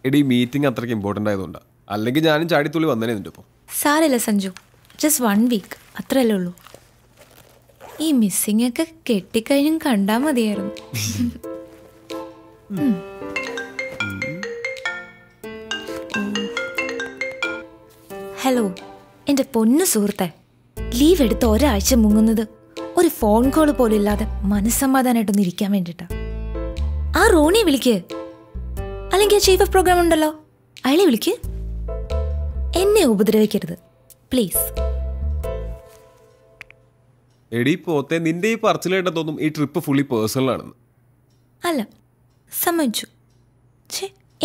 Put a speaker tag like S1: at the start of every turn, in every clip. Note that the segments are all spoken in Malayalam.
S1: എടീ മീറ്റിംഗ് അത്രയ്ക്ക് ഇമ്പോർട്ടൻ്റ് ആയതുകൊണ്ടാണ്. അല്ലെങ്കിൽ ഞാനും ചാടിത്തുള്ളി വന്നേ നിന്റെ ഇപ്പോൾ.
S2: സാരമില്ല സഞ്ജു, ജസ്റ്റ് 1 വീക്ക് അത്രയല്ലേ ഉള്ളൂ. ഈ മിസ്സിംഗ് ഒക്കെ കെട്ടിക്കഴിഞ്ഞും കണ്ടാൽ മതിയായിരുന്നു. ഹലോ എൻ്റെ പൊന്നു സുഹൃത്തെ, ലീവ് എടുത്ത് ഒരാഴ്ച മുങ്ങുന്നത് ഒരു ഫോൺ കോൾ പോലും ഇല്ലാതെ മനസ്സമാധാനമായിട്ടൊന്ന് ഇരിക്കാൻ വേണ്ടിയിട്ടാ. ആ റോണിയെ വിളിക്ക്, അല്ലെങ്കിൽ ചീഫ് ഓഫ് പ്രോഗ്രാം ഉണ്ടല്ലോ അയാളെ വിളിക്ക്. എന്നെ ഉപദ്രവിക്കരുത് പ്ലീസ്.
S1: എടീ പോത്തെ, നിന്റെ ഈ പറച്ചിലേട്ട തോന്നും ഈ ട്രിപ്പ് ഫുള്ളി പേഴ്സണൽ ആണെന്ന്.
S2: അല്ല, സമ്മതിച്ചു.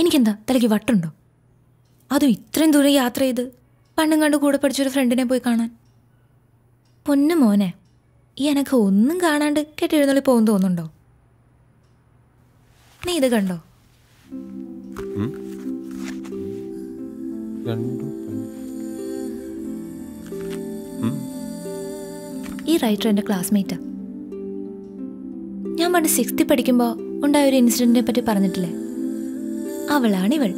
S2: എനിക്കെന്താ തലയ്ക്ക് വട്ടുണ്ടോ? അതും ഇത്രയും ദൂരം യാത്ര ചെയ്ത് പണ്ടും കണ്ട് കൂടെ പഠിച്ചൊരു ഫ്രണ്ടിനെ പോയി കാണാൻ. പൊന്നു മോനെ, ഈ എനക്ക് ഒന്നും കാണാണ്ട് കെട്ടിയെഴുന്നള്ളി പോകുന്നു തോന്നുന്നുണ്ടോ? നീ ഇത് കണ്ടോ? ഈ റൈറ്റർ എൻ്റെ ക്ലാസ്മേറ്റാ. ഞാൻ പണ്ട് 6th പഠിക്കുമ്പോൾ ഉണ്ടായ ഒരു ഇൻസിഡന്റിനെ പറ്റി പറഞ്ഞിട്ടില്ലേ, അവളാണിവൾ.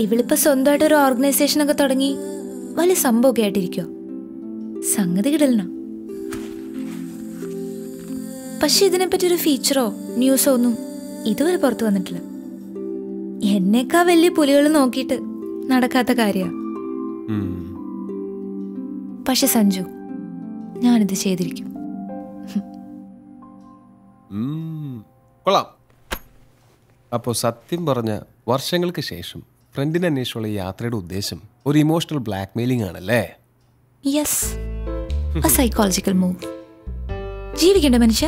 S2: ഇവളിപ്പോ സ്വന്തമായിട്ടൊരു ഓർഗനൈസേഷനൊക്കെ തുടങ്ങി വലിയ സംഭവമൊക്കെ ആയിട്ടിരിക്കോ. സംഗതി കിടലന. പക്ഷെ ഇതിനെപ്പറ്റി ഒരു ഫീച്ചറോ ന്യൂസോ ഒന്നും ഇതുവരെ പുറത്തു വന്നിട്ടില്ല. എന്നേക്കാ വലിയ പുലികൾ നോക്കിയിട്ട് നടക്കാത്ത കാര്യമാണ്. പക്ഷെ സഞ്ജു, ഞാനിത് ചെയ്തിരിക്കും.
S1: കൊള്ളാം. അപ്പോൾ സത്യം പറഞ്ഞ വർഷങ്ങൾക്ക് ശേഷം ഫ്രണ്ടിനെ അന്വേഷിച്ചുള്ള യാത്രയുടെ ഉദ്ദേശം ഒരു ഇമോഷണൽ ബ്ലാക്ക് മെയിലിംഗ് ആണല്ലേ?
S2: Yes, psychological move. ജീവിക്കണ്ട മനുഷ്യ.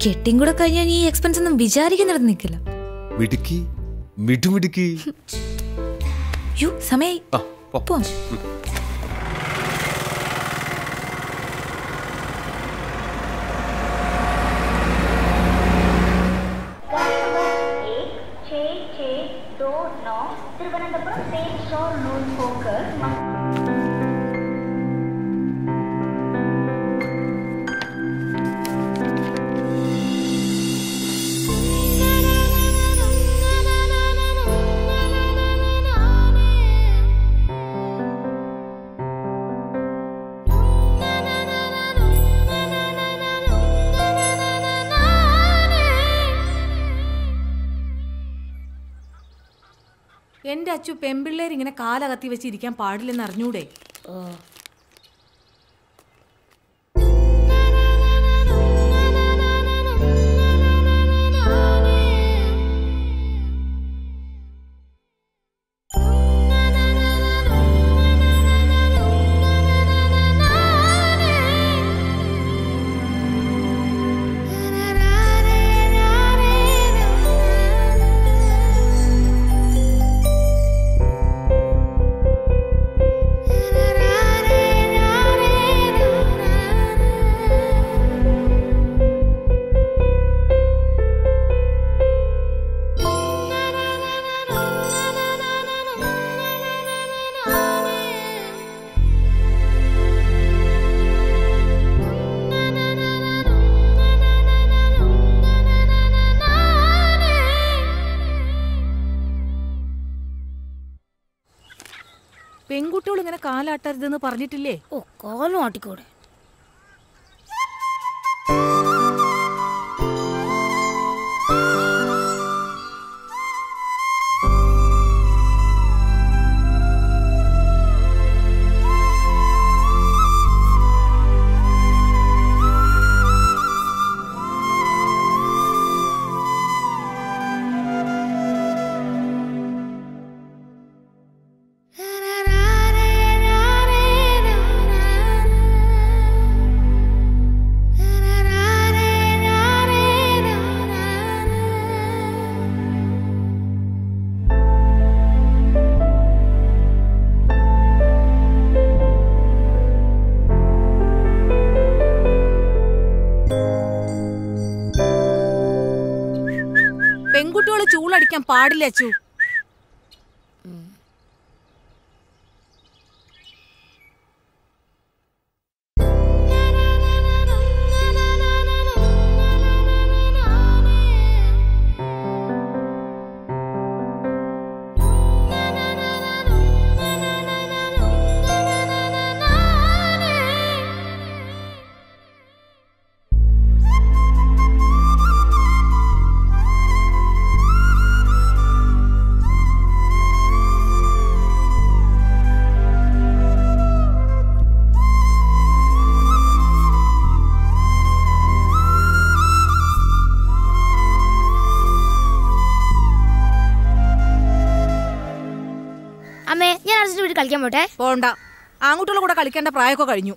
S2: കെട്ടിയും കൂടെ കഴിഞ്ഞാൽ ഈ എക്സ്പെൻസ് ഒന്നും വിചാരിക്കുന്നിടത്ത് നിൽക്കില്ല.
S1: മിടുക്കി, മിടുമിടുക്കി.
S2: യോ സമയായി, പോവാം.
S3: എന്റെ അച്ചു, പെമ്പിള്ളേർ ഇങ്ങനെ കാലകത്തി വെച്ചിരിക്കാൻ പാടില്ലെന്ന് അറിഞ്ഞൂടെ? പെൺകുട്ടികൾ ഇങ്ങനെ കാലാട്ടരുതെന്ന് പറഞ്ഞിട്ടില്ലേ?
S4: ഓ, കാലും ആട്ടിക്കൂടെ.
S3: പെൺകുട്ടികള് ചൂളടിക്കാൻ പാടില്ല അച്ചു.
S4: അമ്മേ ഞാൻ അർജന്റ് വീട്ടിൽ കളിക്കാൻ പോട്ടെ.
S3: പോണ്ട, ആൺകുട്ടികളുടെ കൂടെ കളിക്കേണ്ട പ്രായമൊക്കെ കഴിഞ്ഞു.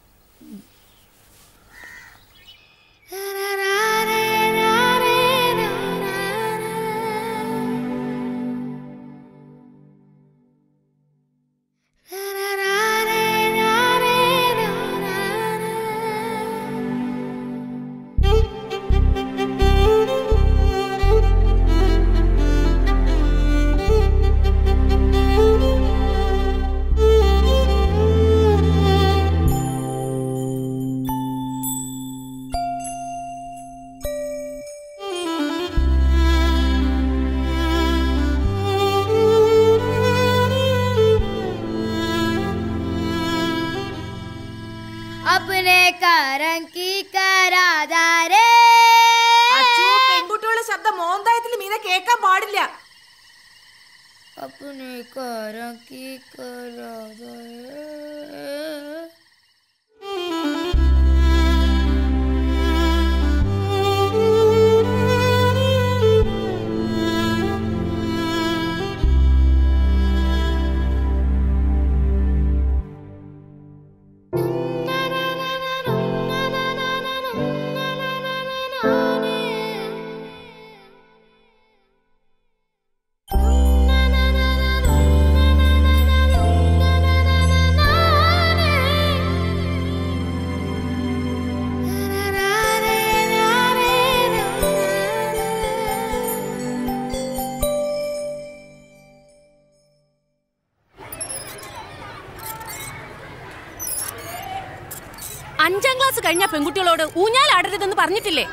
S3: പെൺകുട്ടികളുടെ ശബ്ദം മോന്തായത്തിൽ മീനെ കേൾക്കാൻ പാടില്ല.
S5: അഞ്ചാം ക്ലാസ് കഴിഞ്ഞ പെൺകുട്ടികളോട് ഊഞ്ഞാലാടരുതെന്ന് പറഞ്ഞിട്ടില്ലേ?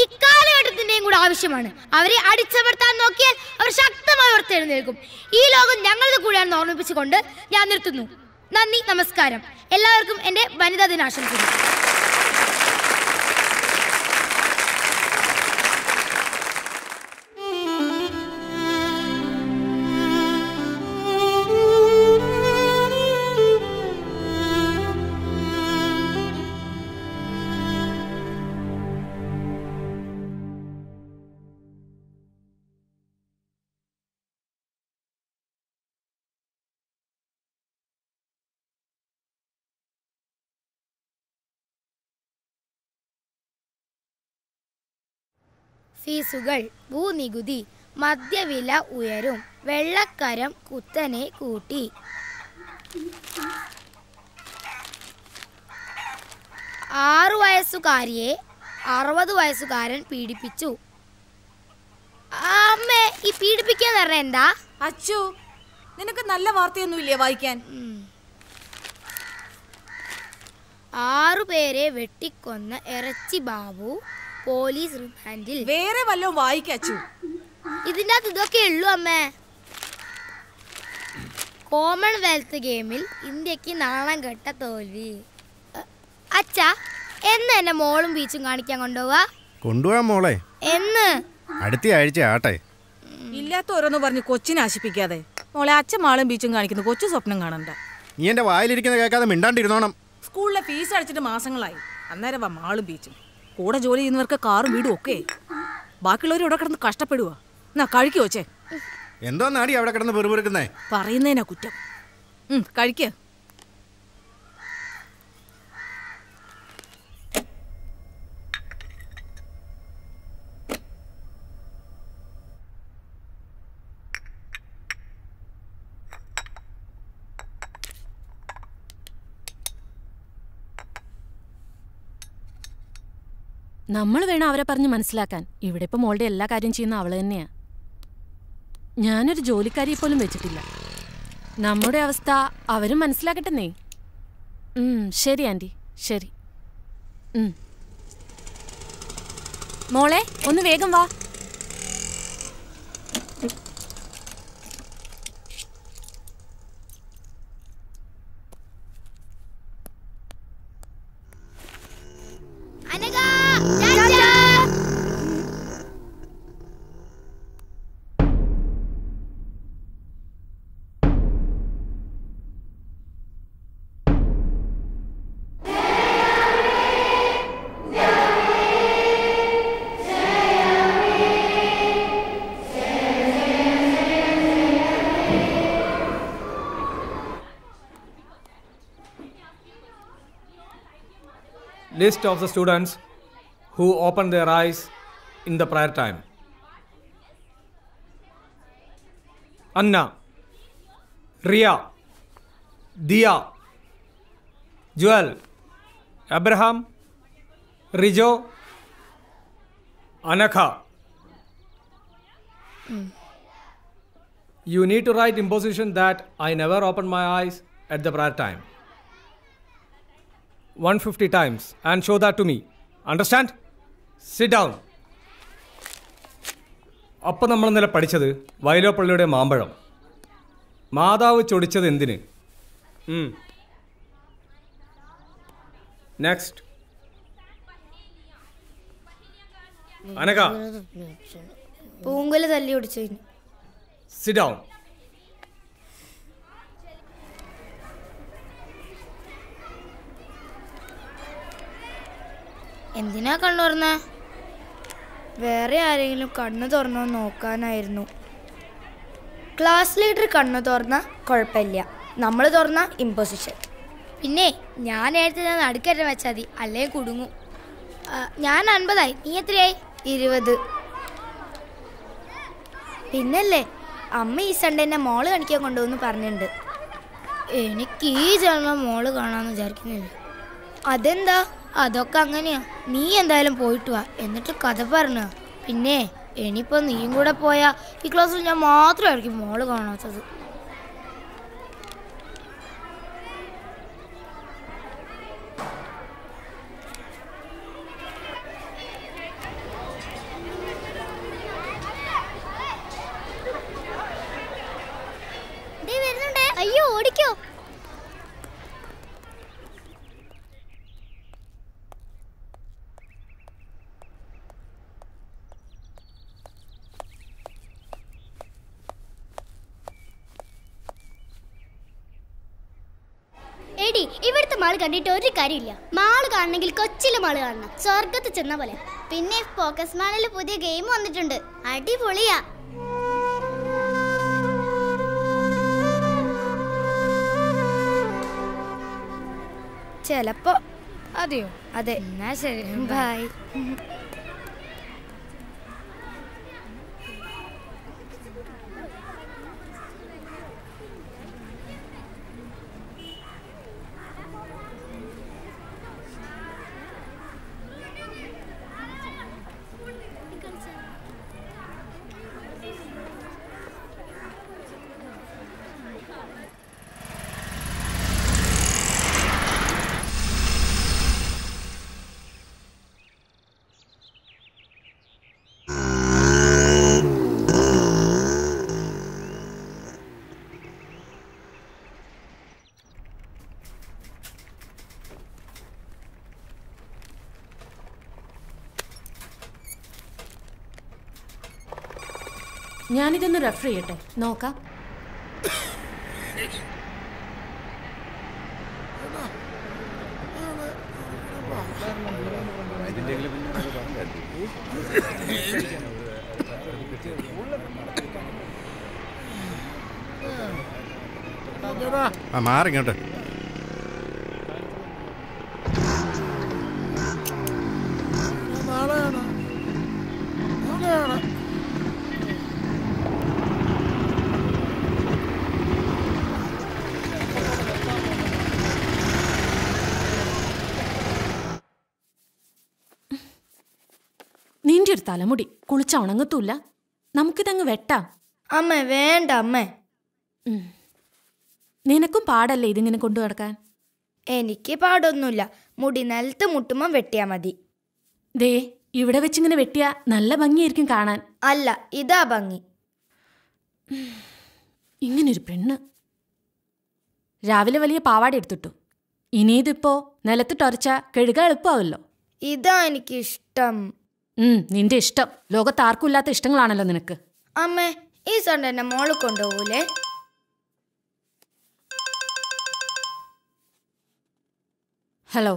S4: ഇക്കാലഘട്ടത്തിന്റെയും കൂടെ ആവശ്യമാണ്. അവരെ അടിച്ചമർത്താൻ നോക്കിയാൽ അവർ ശക്തമായി ഉയർത്തെഴുന്നേൽക്കും. ഈ ലോകം ഞങ്ങളുടെ കൂടെയാണെന്ന് ഓർമ്മിപ്പിച്ചുകൊണ്ട് ഞാൻ നിർത്തുന്നു. നന്ദി, നമസ്കാരം. എല്ലാവർക്കും എൻ്റെ വനിതാ ദിനാശംസകൾ. ഫീസുകൾ, ഭൂനികുതി, മദ്യവില ഉയരും, വെള്ളക്കരം കുത്തനെ കൂട്ടി. 6 വയസ്സുകാരിയെ 60 വയസ്സുകാരൻ പീഡിപ്പിച്ചു. അമ്മേ, ഈ പീഡിപ്പിക്കാന്ന് പറഞ്ഞ എന്താ?
S3: അച്ചു, നിനക്ക് നല്ല വാർത്തയൊന്നുമില്ലേ വായിക്കാൻ?
S4: 6 പേരെ വെട്ടിക്കൊന്ന ഇറച്ചി ബാബു പോലീസ് റിമാൻഡിൽ.
S3: വേറെ വല്ലതും വായിക്കച്ചു.
S4: ഇതിൻ്റെ അകത്ത് ഇതൊക്കെ ഉള്ളൂ അമ്മേ. കോമൺവെൽത്ത് ഗെയിമിൽ ഇന്ത്യക്ക് നാണം കെട്ട തോൽവി. അച്ഛാ, എന്ന് എന്നെ മോളും ബീച്ചും കാണിക്കാൻ
S6: കൊണ്ടുപോവാൻ മോളെ.
S4: എന്ന്?
S6: അടുത്ത ആഴ്ച ആട്ടെ.
S3: ഇല്ലാത്ത ഓരോന്ന് പറഞ്ഞ് കൊച്ചിനെ ആശിപ്പിക്കാതെ. മോളെ, അച്ഛൻ മാളും ബീച്ചും കാണിക്കുന്നു, കൊച്ചു സ്വപ്നം കാണണ്ട.
S6: നീ എന്റെ വായിലിരിക്കുന്ന കേൾക്കാതെ മിണ്ടാണ്ടിരുന്നോണം.
S3: സ്കൂളിലെ ഫീസ് അടിച്ചിട്ട് മാസങ്ങളായി. അന്നേരം മാളും ബീച്ചും. കൂടെ ജോലി ചെയ്യുന്നവർക്ക് കാറും വീടും ഒക്കെ. ബാക്കിയുള്ളവർ ഇവിടെ കിടന്ന് കഷ്ടപ്പെടുക. എന്നാ കഴിക്കോ ചേ?
S6: എന്തോ നാടി അവിടെ കിടന്ന് പെറുപെറുക്കുന്നേ?
S3: പറയുന്നതിനാ കുറ്റം. കഴിക്ക.
S5: നമ്മൾ വേണം അവരെ പറഞ്ഞ് മനസ്സിലാക്കാൻ. ഇവിടെ ഇപ്പം മോളുടെ എല്ലാ കാര്യം ചെയ്യുന്ന അവള് തന്നെയാ. ഞാനൊരു ജോലിക്കാരിയെ പോലും വെച്ചിട്ടില്ല. നമ്മുടെ അവസ്ഥ അവരും മനസ്സിലാക്കട്ടെന്നേ. ശരി ആൻറ്റി, ശരി. മോളെ, ഒന്ന് വേഗം വാ.
S7: List of the students who opened their eyes in the prayer time. Anna, Ria, Dia, Joel, Abraham, Rijo, Anakha. You need to write imposition that I never opened my eyes at the prayer time. 150 times and show that to me. Understand? Sit down. അപ്പം നമ്മൾ ഇന്നലെ പഠിച്ചത് വയലോപ്പള്ളിയുടെ മാമ്പഴം. മാതാവ് ചൊടിച്ചത് എന്തിന്? നെക്സ്റ്റ്. അനക.
S4: പൂങ്കുല തല്ലി ഒടിച്ചതിന്.
S7: Sit down.
S4: എന്തിനാ കണ്ണു തുറന്ന? വേറെ ആരെങ്കിലും കണ്ണു തുറന്നോ നോക്കാനായിരുന്നു. ക്ലാസ് ലീഡർ കണ്ണു തുറന്ന കുഴപ്പമില്ല, നമ്മൾ തുറന്ന ഇമ്പോസിഷൻ. പിന്നെ ഞാൻ നേരത്തെ നടുക്കറ്റം വെച്ചാൽ മതി, അല്ലേ കുടുങ്ങും. ഞാൻ 50 നീ എത്രയായി? 20. പിന്നല്ലേ അമ്മ ഈ സൺഡേ എന്നെ മോള് കാണിക്കാൻ കൊണ്ടുപോകുന്നു പറഞ്ഞിട്ടുണ്ട്. എനിക്ക് ഈ ജന്മം മോള് കാണാമെന്ന് വിചാരിക്കുന്നില്ല. അതെന്താ? അതൊക്കെ അങ്ങനെയാ. നീ എന്തായാലും പോയിട്ട് വാ, എന്നിട്ട് കഥ പറഞ്ഞ. പിന്നെ ഇനിയിപ്പോൾ നീയും കൂടെ പോയാ ഈ ക്ലാസ്സിൽ ഞാൻ മാത്രമായിരിക്കും മോള് കാണാത്തത്. അയ്യോ ഓടിക്കോ.
S8: എടി, ഇവിടുത്തെ മാള് കണ്ടിട്ട് ഒരു കാര്യമില്ല. മാള് കാണണമെങ്കിൽ കൊച്ചിയിലെ മാള് കാണണം, സ്വർഗത്ത് ചെന്ന പോലെ. പിന്നെ ഫോക്കസ് മാളിൽ പുതിയ ഗെയിം വന്നിട്ടുണ്ട്, അടിപൊളിയാ.
S4: ചിലപ്പോ. അതെയോ? അതെ. എന്നാ ശരി, ബൈ.
S5: ഞാനിതൊന്ന് റെഫർ ചെയ്യട്ടെ, നോക്കാം.
S6: മാറിങ്ങോട്ട്.
S5: നിന്റെ ഒരു തലമുടി കുളിച്ച ഉണങ്ങത്തൂല്ല, നമുക്കിതങ്ങ് വെട്ടാം.
S4: അമ്മ വേണ്ട അമ്മേ.
S5: നിനക്കും പാടല്ലേ ഇതിങ്ങനെ കൊണ്ടു നടക്കാൻ?
S4: എനിക്ക് പാടൊന്നുമില്ല, മുടി നിലത്ത് മുട്ടുമ്പം വെട്ടിയാ മതി.
S5: ദേ, ഇവിടെ വെച്ചിങ്ങനെ വെട്ടിയാ നല്ല ഭംഗിയായിരിക്കും കാണാൻ.
S4: അല്ല, ഇതാ ഭംഗി.
S5: ഇങ്ങനൊരു പെണ്ണ്. രാവിലെ വലിയ പാവാട എടുത്തിട്ടു, ഇനിയിതിപ്പോ നിലത്തിട്ടൊരച്ച കഴുക എളുപ്പമാവല്ലോ.
S4: ഇതാ എനിക്കിഷ്ടം.
S5: നിന്റെ ഇഷ്ടം. ലോകത്ത് ആർക്കും ഇല്ലാത്ത ഇഷ്ടങ്ങളാണല്ലോ നിനക്ക്.
S4: അമ്മേ, ഈ സൺഡേ എന്നെ മോള് കൊണ്ടുപോകൂലേ?
S5: ഹലോ,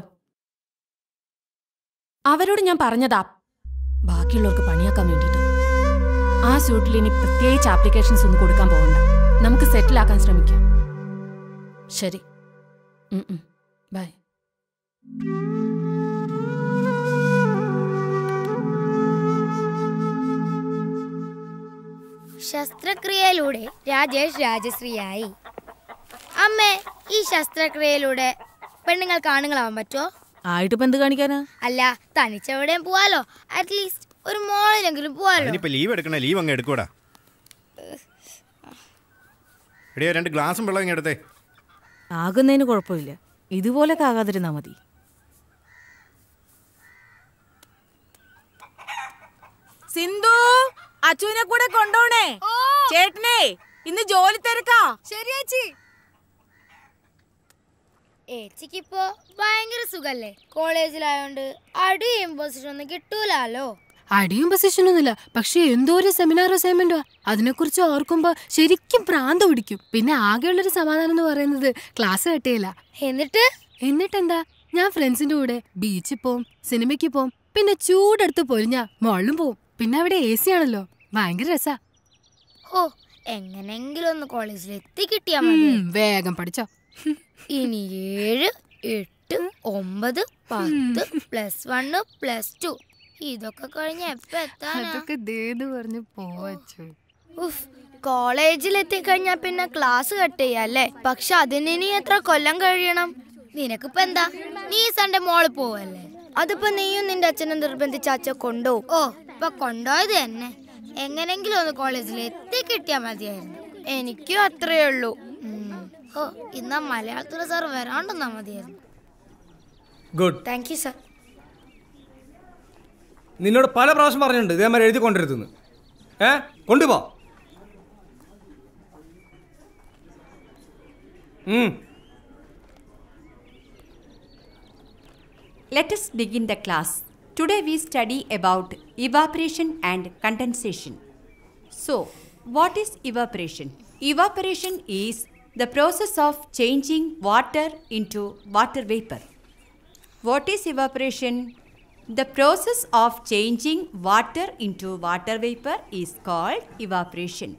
S5: അവരോട് ഞാൻ പറഞ്ഞതാ ബാക്കിയുള്ളവർക്ക് പണിയാക്കാൻ വേണ്ടിയിട്ട്. ആ സ്യൂട്ടിൽ ഇനി പ്രത്യേകിച്ച് ആപ്ലിക്കേഷൻസ് ഒന്നും കൊടുക്കാൻ പോകണ്ട, നമുക്ക് സെറ്റിലാക്കാൻ ശ്രമിക്കാം. ശരി, ബൈ.
S4: ശസ്ത്രക്രിയയിലൂടെ രാജേഷ് രാജശ്രീയായി. അമ്മേ, ഈ ശസ്ത്രക്രിയയിലൂടെ പെണ്ണുങ്ങൾക്ക് ആണുങ്ങളാവാൻ പറ്റുമോ?
S3: ആയിട്ടിപ്പോ എന്ത് കാണിക്കാനാ?
S4: അല്ല, തനിച്ചെവിടെയും പോവാലോ, അറ്റ്ലീസ്റ്റ് ഒരു മോളിലെങ്കിലും പോവാലോ.
S6: ലീവ് എടുക്കണേ, ലീവ് അങ്ങ് എടുക്കൂടാ. എടിയോ 2 ഗ്ലാസും വെള്ളം ഇങ്ങ് എടുത്തേ.
S3: ആകുന്നതിന് കുഴപ്പമില്ല, ഇതുപോലൊക്കെ ആകാതിരുന്നാ മതി. സിന്ധു, അച്ചുവിനെ കൂടെ കൊണ്ടോണേ. ചേട്ടനെ ഇന്ന് ജോലി തിരക്കാ.
S4: ശരി ചേച്ചി. ഏച്ചിക്കിപ്പോ ഭയങ്കര സുഖല്ലേ? കോളേജിലായോണ്ട് അടിയും പൊസിഷൻ ഒന്നും കിട്ടൂലോ.
S5: അടിയും പൊസിഷനൊന്നുമില്ല, പക്ഷെ എന്തോ ഒരു സെമിനാർ അസൈൻമെന്റോ അതിനെക്കുറിച്ച് ഓർക്കുമ്പോ ശരിക്കും പ്രാന്ത് പിടിക്കും. പിന്നെ ആകെയുള്ളൊരു സമാധാനം എന്ന് പറയുന്നത് ക്ലാസ് കട്ടിയില്ല. എന്നിട്ടെന്താ, ഞാൻ ഫ്രണ്ട്സിന്റെ കൂടെ ബീച്ചിൽ പോവും, സിനിമയ്ക്ക് പോവും, പിന്നെ ചൂടെടുത്ത് പൊരിഞ്ഞ മോളിലും പോവും. പിന്നെ അവിടെ AC ആണല്ലോ, ഭയങ്കര രസാ.
S4: ഓ, എങ്ങനെങ്കിലും ഒന്ന് കോളേജിൽ എത്തി കിട്ടിയാ മതി.
S5: വേഗം പഠിച്ചോ.
S4: ഇനി 7, 8, 9, 10 +1 +2 ഇതൊക്കെ കഴിഞ്ഞ എപ്പ എത്താനാ?
S5: പറഞ്ഞു പോവച്ചു.
S4: കോളേജിൽ എത്തിക്കഴിഞ്ഞാ പിന്നെ ക്ലാസ് കട്ട് ചെയ്യാല്ലേ? പക്ഷെ അതിന് ഇനി എത്ര കൊല്ലം കഴിയണം? നിനക്കിപ്പോ എന്താ, നീ സൺഡേ മോള് പോവല്ലേ? അതിപ്പോ നീയും നിന്റെ അച്ഛനും നിർബന്ധിച്ച അച്ഛൻ കൊണ്ടുപോകും. ഓ, ഇപ്പൊ കൊണ്ടുപോയത് തന്നെ. എങ്ങനെങ്കിലും ഒന്ന് കോളേജിൽ എത്തി കിട്ടിയാ മതിയായിരുന്നു. എനിക്കും അത്രേ ഉള്ളൂ. ഓ, ഇന്നാ മലയാളത്തിലെ സാർ വരാണ്ടെന്നാ മതിയായിരുന്നു.
S7: ഗുഡ്.
S4: Thank you sir.
S7: നിന്നോട് പല പ്രാവശ്യം പറഞ്ഞിട്ടുണ്ട് ഇതേമാതിരി എഴുതി കൊണ്ടിരുത്തുന്നു. കൊണ്ടുപോ.
S9: Let us begin the class. Today we study about evaporation and condensation. So, what is evaporation? Evaporation is the process of changing water into water vapor. What is evaporation? The process of changing water into water vapor is called evaporation.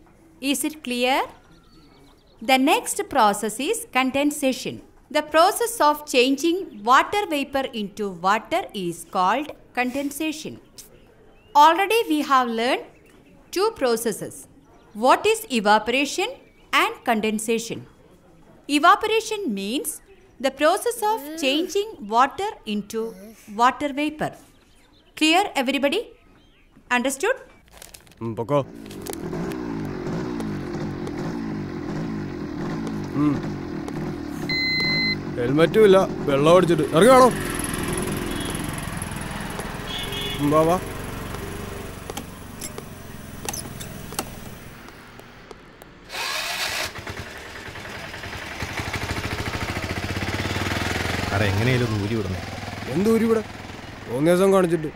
S9: Is it clear? The next process is condensation. The process of changing water vapor into water is called condensation. Already we have learned 2 processes. What is evaporation and condensation? Evaporation means the process of changing water into water vapor. Clear everybody? Understood?
S1: പൊക്കോ. ഹെൽമറ്റും ഇല്ല, വെള്ളം അടിച്ചിട്ട് ഇറങ്ങാണോ? വാ.
S6: എങ്ങനെയാലും ഊരി വിടണം.
S1: എന്ത് ഊരി വിടാൻ? 3 ദിവസം കാണിച്ചിട്ട്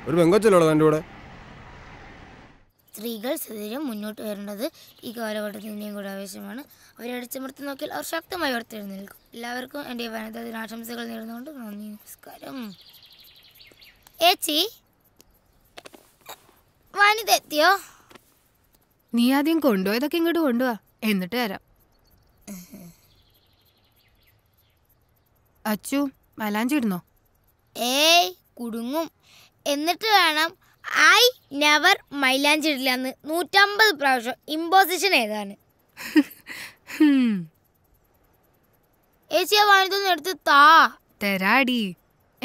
S1: ഒരു പെങ്കൊച്ചല്ലോ എൻ്റെ കൂടെ.
S4: സ്ത്രീകൾ സദയം മുന്നോട്ട് വരേണ്ടത് ഈ കാലഘട്ടത്തിൻ്റെയും കൂടെ ആവശ്യമാണ്. അവരെ അടിച്ചമർത്തി നോക്കിയാൽ അവർ ശക്തമായി ഉയർത്തെഴുന്നേൽക്കും. എല്ലാവർക്കും എൻ്റെ വനിതാ ദിനാശംസകൾ നേർന്നുകൊണ്ട് നന്ദി, നമസ്കാരം. ഏച്ചി, വനിത എത്തിയോ?
S5: നീ ആദ്യം കൊണ്ടുപോയതൊക്കെ ഇങ്ങോട്ട് കൊണ്ടുപോവാ, എന്നിട്ട് തരാം. അച്ചു, മലാഞ്ചി ഇടുന്നോ?
S4: ഏയ്, കുടുങ്ങും. എന്നിട്ട് വേണം ഐ നെവർ മൈലാഞ്ചി ഇടില്ല എന്ന് 150 പ്രാവശ്യം ഇമ്പോസിഷൻ ഏതാണ്? ഏച്ചിയെ വാണിതൊന്ന് എടുത്ത് താ.
S5: തരാടി,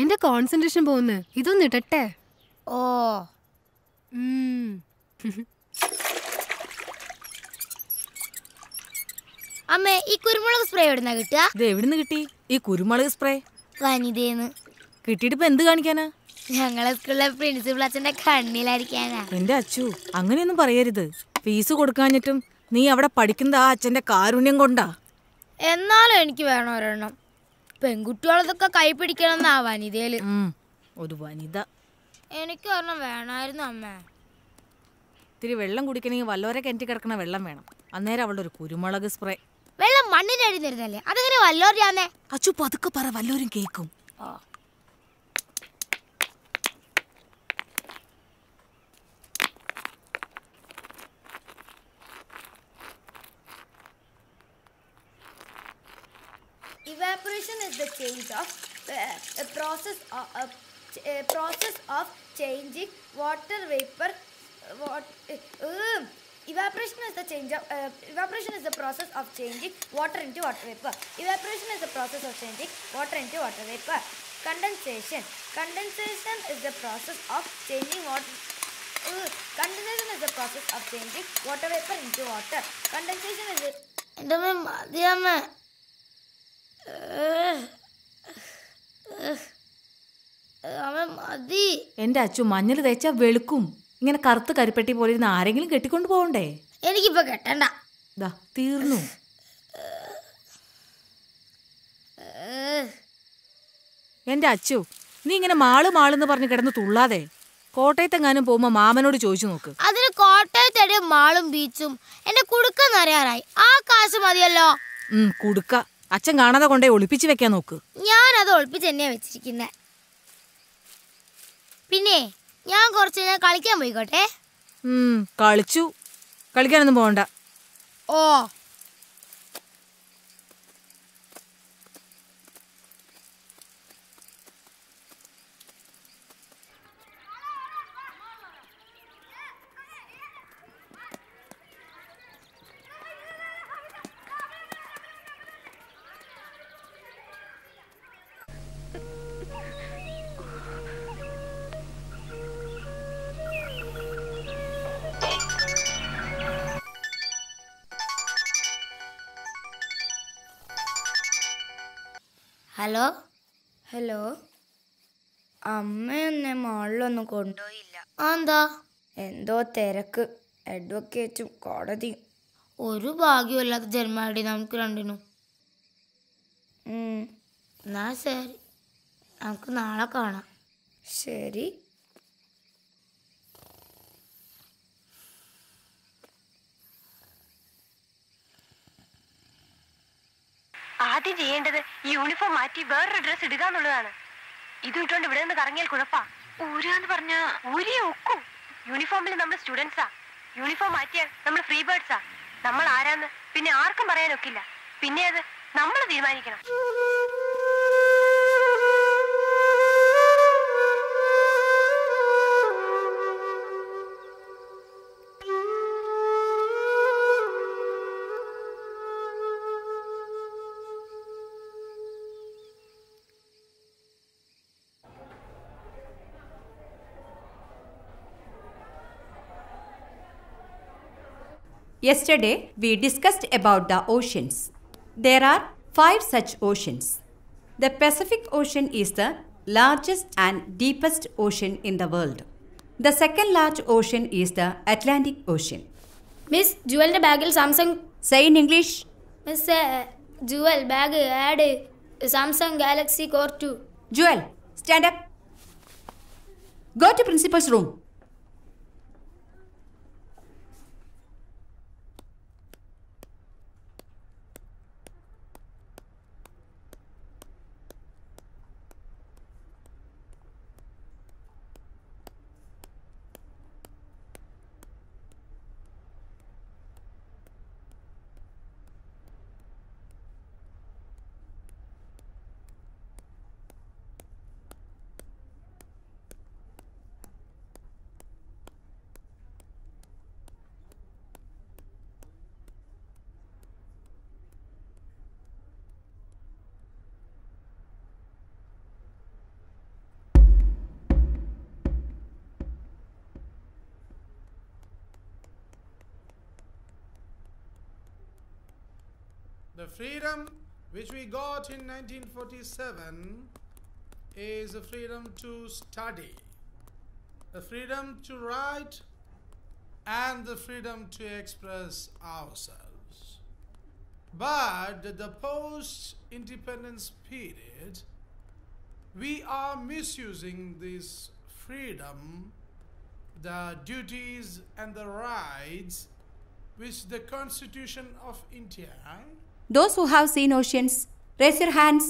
S5: എന്റെ കോൺസെൻട്രേഷൻ പോകുന്നു. ഇതൊന്ന് ഇടട്ടെ.
S4: ഓ, അമ്മേ, ഈ കുരുമുളക് സ്പ്രേ എവിടുന്നാ കിട്ടുക?
S3: ഇത് എവിടുന്ന് കിട്ടി ഈ കുരുമുളക് സ്പ്രേ?
S4: വനിതേന്ന്.
S3: കിട്ടിയിട്ട് ഇപ്പൊ എന്ത് കാണിക്കാനാ?
S4: ഞങ്ങളെ സ്കൂളിലെ പ്രിൻസിപ്പൽ അച്ഛന്റെ കണ്ണിലടിക്കാനാ.
S3: എന്റെ അച്ചു, അങ്ങനെയൊന്നും പറയരുത്. ഫീസ് കൊടുക്കാഞ്ഞിട്ടും നീ അവിടെ പഠിക്കുന്ന ആ അച്ഛന്റെ കാരുണ്യം കൊണ്ടാ.
S4: എന്നാലും എനിക്ക് വേണം ഒരെണ്ണം. പെൺകുട്ടികളതൊക്കെ കൈ പിടിക്കണം ആ വനിതയില്.
S3: ഒരു വനിത.
S4: എനിക്ക് ഒരെണ്ണം വേണമായിരുന്നു അമ്മ.
S3: ഇത്തിരി വെള്ളം കുടിക്കണമെങ്കിൽ വല്ലോരെ കിണറ്റി കിടക്കണ വെള്ളം വേണം. അന്നേരം അവളുടെ ഒരു കുരുമുളക് സ്പ്രേ.
S4: വെള്ളം മണ്ണിന്റെ അടി തരുന്നല്ലേ, അതെങ്ങനെ വല്ലോരാന്നേ?
S3: അച്ചു പതുക്കെ പറ, വല്ലോരും കേക്കും.
S4: Evaporation is the change of process of changing water vapor Evaporation is the process of changing water into water vapor. Evaporation is the process of changing water into water vapor. Condensation is the process of changing water. Condensation is the process of changing water vapor into water. Condensation is the.
S3: എന്റെ അച്ചു മഞ്ഞൾ തേച്ചാ വെളുക്കും. ഇങ്ങനെ കറുത്ത് കരിപ്പെട്ടി പോലെ ഇരുന്ന് ആരെങ്കിലും കെട്ടിക്കൊണ്ട് പോകണ്ടേ?
S4: എനിക്കിപ്പോ കെട്ടണ്ട.
S3: തീർന്നു. എന്റെ അച്ചു, നീ ഇങ്ങനെ മാളെന്ന് പറഞ്ഞ് കിടന്ന് തുള്ളാതെ. കോട്ടയത്തെങ്ങാനും പോകുമ്പോ മാമനോട് ചോദിച്ചു നോക്ക്.
S4: അതിന് കോട്ടയത്തെ മാളും ബീച്ചും എന്നെ കുടുക്കെന്നറിയാറായി. ആ കാശ് മതിയല്ലോ.
S3: കുടുക്ക അച്ഛൻ കാണാതെ കൊണ്ടേ ഒളിപ്പിച്ച് വെക്കാൻ നോക്ക്.
S4: ഞാനത് ഒളിപ്പിച്ച് തന്നെയാ വെച്ചിരിക്കുന്നെ. പിന്നെ ഞാൻ കുറച്ച് നേരം കളിക്കാൻ പോയിക്കോട്ടെ.
S3: കളിച്ചു. കളിക്കാനൊന്നും പോകണ്ട.
S4: ഓ ഹലോ അമ്മയൊന്നെ മാളിലൊന്നും കൊണ്ടുപോയില്ല. എന്താ? എന്തോ തിരക്ക്, അഡ്വക്കേറ്റും കോടതിയും. ഒരു ഭാഗ്യമില്ലാത്ത ജന്മാടി നമുക്ക് രണ്ടിനും. എന്നാ ശരി, നമുക്ക് നാളെ കാണാം. ശരി.
S10: ആദ്യം ചെയ്യേണ്ടത് യൂണിഫോം മാറ്റി വേറൊരു ഡ്രസ് ഇടുക എന്നുള്ളതാണ്. ഇത് ഇട്ടുകൊണ്ട് ഇവിടെ നിന്ന് കറങ്ങിയാൽ കുഴപ്പാ. ഊരാന്ന് പറഞ്ഞാ ഊരിയെ ഒക്കും. യൂണിഫോമിൽ നമ്മൾ സ്റ്റുഡൻസാ. യൂണിഫോം മാറ്റിയാൽ നമ്മൾ ഫ്രീ ബേർഡ്സാ. നമ്മൾ ആരാന്ന് പിന്നെ ആർക്കും പറയാനൊക്കില്ല. പിന്നെ അത് നമ്മൾ തീരുമാനിക്കണം.
S9: Yesterday, we discussed about the oceans. There are 5 such oceans. The Pacific Ocean is the largest and deepest ocean in the world. The second large ocean is the Atlantic Ocean.
S4: Miss, Jewel bagil Samsung.
S9: Say in English.
S4: Miss, Jewel bag add Samsung Galaxy Core 2.
S9: Jewel, stand up. Go to principal's room.
S11: The freedom which we got in 1947 is the freedom to study, the freedom to write, and the freedom to express ourselves. But the post-independence period, we are misusing this freedom, the duties and the rights which the Constitution of India.
S9: Those who have seen oceans, raise your hands.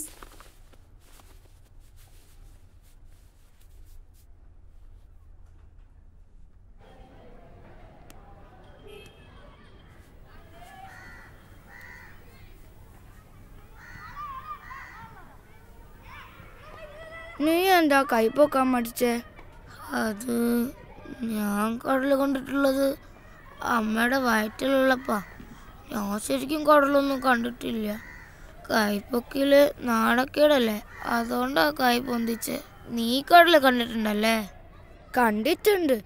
S4: നീ എന്താ കൈപ്പൊക്കാൻ മടിച്ചേ? അത് ഞാൻ കടൽ കണ്ടിട്ടുള്ളത് അമ്മയുടെ വയറ്റിലുള്ളപ്പാ. ഞാൻ ശരിക്കും കടലൊന്നും കണ്ടിട്ടില്ല. കൈപ്പൊക്കില് നാണക്കേടല്ലേ, അതുകൊണ്ടാ കൈ പൊന്തിച്ച്. നീ കടല് കണ്ടിട്ടുണ്ടല്ലേ? കണ്ടിട്ടുണ്ട്,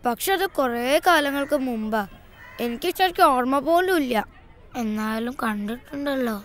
S4: പക്ഷെ അത് കുറേ കാലങ്ങൾക്ക് മുമ്പാ. എനിക്ക് ശരിക്കും ഓർമ്മ പോലും ഇല്ല. എന്നാലും കണ്ടിട്ടുണ്ടല്ലോ.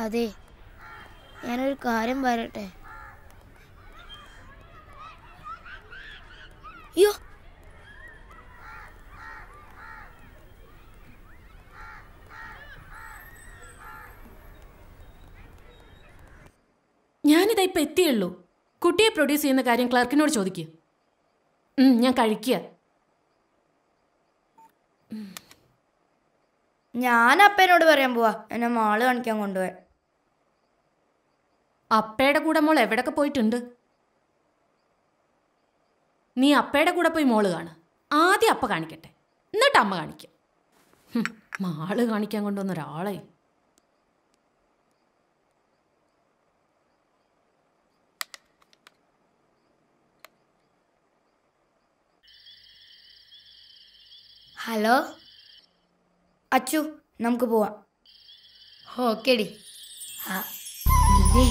S4: അതെ, ഞാനൊരു കാര്യം പറയട്ടെ. അയ്യോ,
S5: ഞാനിതാ ഇപ്പം എത്തിയുള്ളൂ. കുട്ടിയെ പ്രൊഡ്യൂസ് ചെയ്യുന്ന കാര്യം ക്ലർക്കിനോട് ചോദിക്കുക. ഞാൻ കഴിക്കുക.
S4: ഞാൻ അപ്പനോട് പറയാൻ പോവാ എന്നെ മാള് കാണിക്കാൻ കൊണ്ടുപോയി.
S5: അപ്പയുടെ കൂടെ മോൾ എവിടൊക്കെ പോയിട്ടുണ്ട്? നീ അപ്പയുടെ കൂടെ പോയി മോള് കാണുക. ആദ്യം അപ്പ കാണിക്കട്ടെ, എന്നിട്ട് അമ്മ കാണിക്കാം. മാള് കാണിക്കാൻ കൊണ്ടുവന്ന ഒരാളെ.
S4: ഹലോ അച്ചു, നമുക്ക് പോവാം. ഓക്കേടി. ഇതേ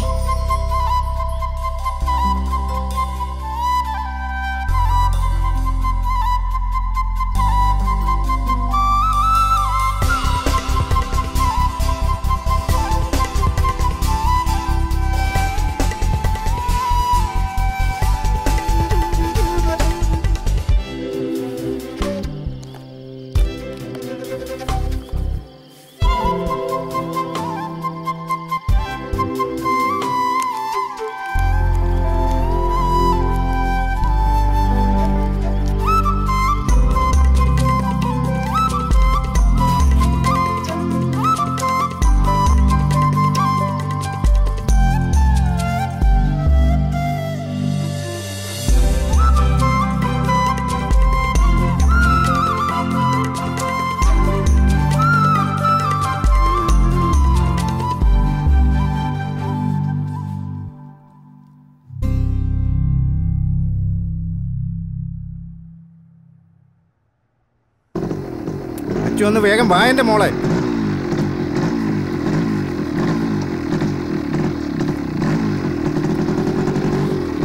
S6: ഒന്ന് വേഗം വാ എൻ്റെ മോളെ.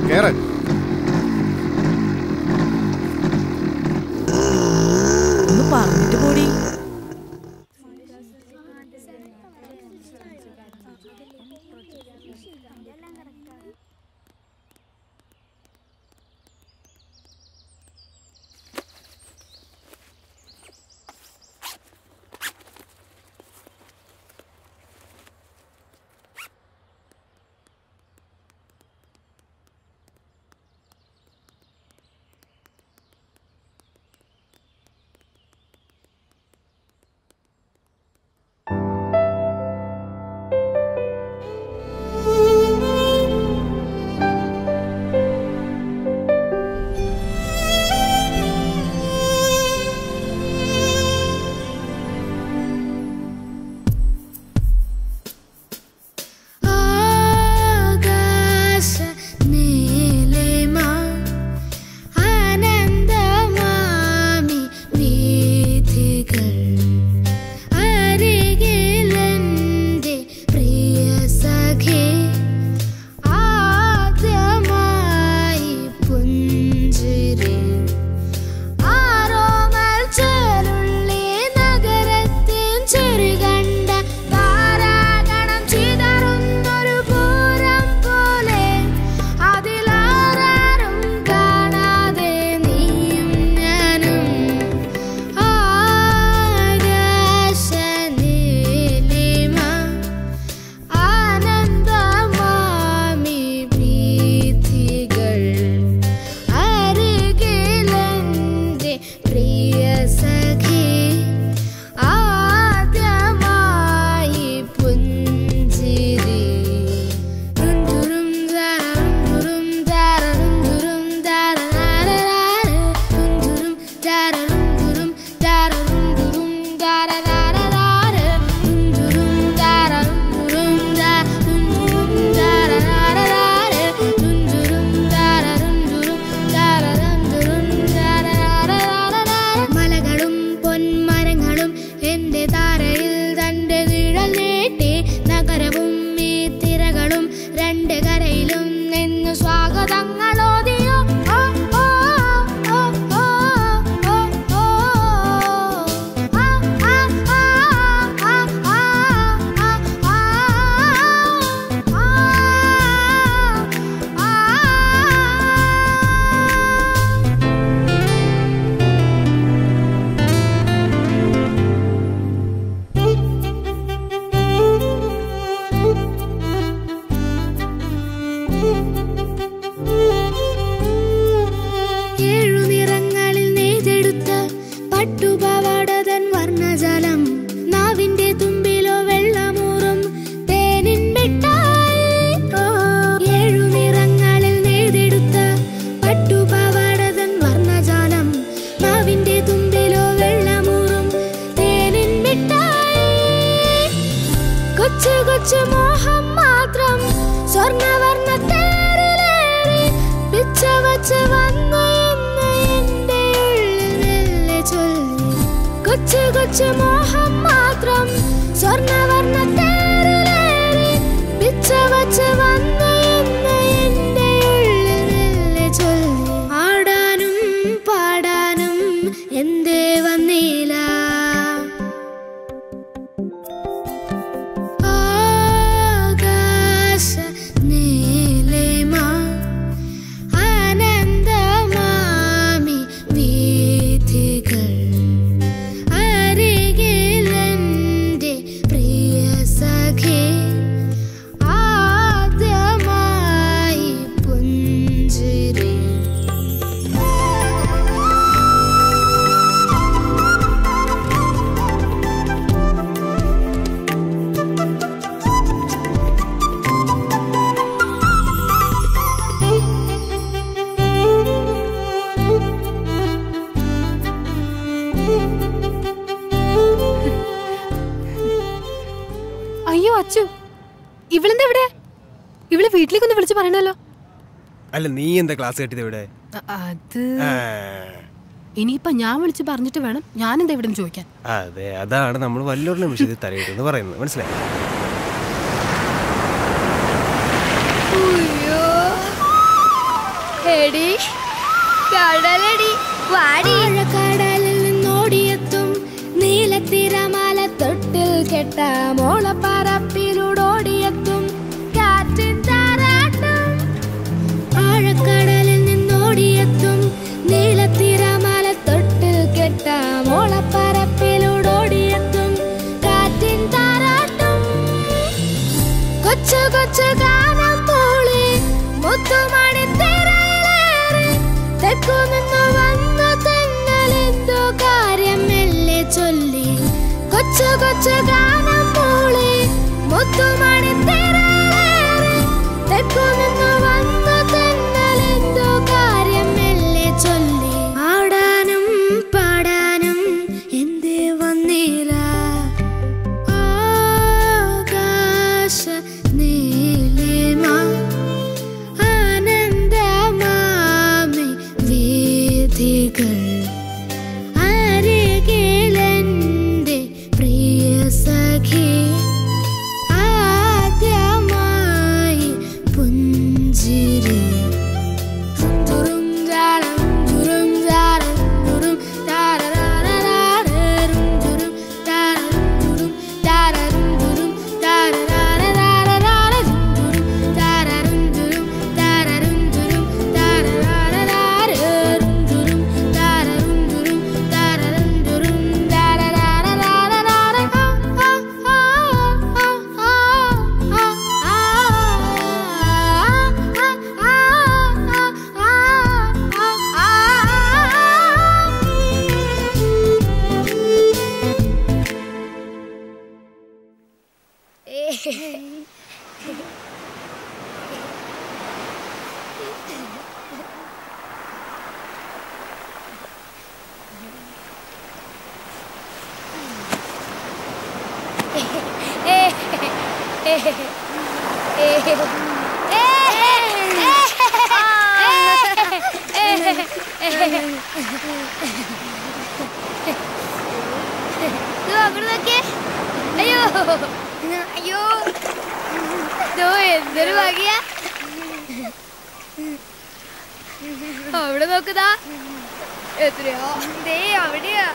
S6: കേറ്.
S3: ഒന്ന് പറഞ്ഞിട്ട് കൂടി.
S12: കൊച്ചു മോഹം മാത്രം സ്വർണ്ണവർണ്ണ തേരിലേറി പിച്ച വച്ച് വന്ന് എന്ന് എന്റെ ഉള്ളിൽ ചൊല്ലി. ആടാനും പാടാനും എന്തേ വന്നില്ല. ആകാശ നീലിമ ആനന്ദമാമി വീഥികൾ അരികിലെന്റെ പ്രിയ സഖി ആദ്യമായി പുഞ്ചിരി.
S13: അയ്യോ അച്ചു, ഇവളെന്താ ഇവിടെ? ഇവള് വീട്ടിലേക്കൊന്ന് വിളിച്ചു പറയണല്ലോ.
S14: അല്ല, നീ എന്താ ക്ലാസ് കേട്ടത് ഇവിടെ?
S13: അത് ഇനിയിപ്പൊ ഞാൻ വിളിച്ച് പറഞ്ഞിട്ട് വേണം ഞാനെന്താ ഇവിടെ ചോദിക്കാൻ.
S14: അതെ, അതാണ് നമ്മൾ വല്ലവരുടെ വിഷയത്തിൽ തലയിട്ടെന്ന് പറയുന്നത്. മനസ്സിലായി?
S12: കടലിൽ നിന്നോടിയെത്തും നീലത്തിരമാല തൊട്ടിൽ കെട്ട മോളപ്പറപ്പിലൂടോടിയെത്തും കാറ്റിൻ താരാട്ടം. ആഴക്കടലിൽ നിന്നോടിയെത്തും നീലത്തിരമാല തൊട്ടിൽ കെട്ട മോളപ്പറപ്പിലൂടോടിയെത്തും കാറ്റിൻ താരാട്ടം. കൊച്ചു കൊച്ചു ഗാനം മൂളി മുത്തുമണി തിരയിലേറി തെക്കു നിന്നു വന്ന തെന്നലെന്തോ കാര്യം മെല്ലെ ചൊല്ലി. കൊച്ചു കൊച്ചു ഗാനം മൂളി മുത്തുമണി തിരയിലേറി തെക്കു നിന്നു വന്ന തെന്നലെന്തോ കാര്യം മെല്ലെ ചൊല്ലി. ആടാനും പാടാനും എന്തേ വന്നില്ല. ആകാശ നീലിമ ആനന്ദമാമി വീഥികൾ അരികിലെന്റെ പ്രിയ സഖി ആദ്യമായി പുഞ്ചിരി. തുറും ജാലം തുറും ജാലം തുറും താരരാരരാരരും തുറും താരം തുറും താരരും തുറും താരരാരരാരരും തുറും താരരും തുറും താരരും തുറും താരരാരരാരരും തുറും താരരും തുറും താരരും തുറും താരരാരരാരരാരം. അയ്യോ അയ്യോ, എന്തൊരു ഭാഗ്യ. അവിടെ നോക്കുതാ, എത്രയോ ദേ അവിടെയാ.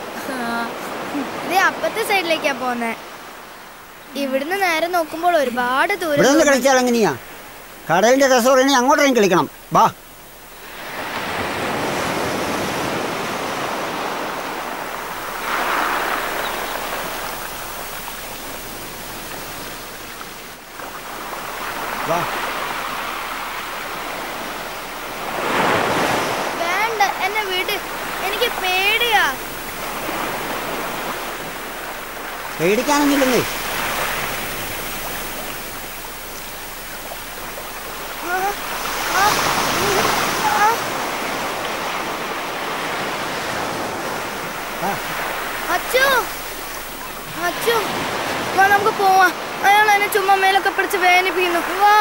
S12: ദേ അപ്പത്തെ സൈഡിലേക്കാ പോന്നെ. ഇവിടുന്ന് നേരെ നോക്കുമ്പോൾ ഒരുപാട് ദൂരം.
S15: കളിച്ചാൽ എങ്ങനെയാ? കടലിന്റെ രസം അങ്ങോട്ടേക്കും കളിക്കണം. വാ.
S12: വേണ്ട, എന്നെ വിട്, എനിക്ക് പേടിയാ.
S15: പേടിക്കാനൊന്നുമില്ലെന്നേ.
S12: അച്ചു അച്ചു, വാ നമുക്ക് പോവാം. അയാൾ എന്നെ ചുമ്മാ മേലൊക്കെ പിടിച്ച് വേദനിപ്പിക്കുന്നു. വാ.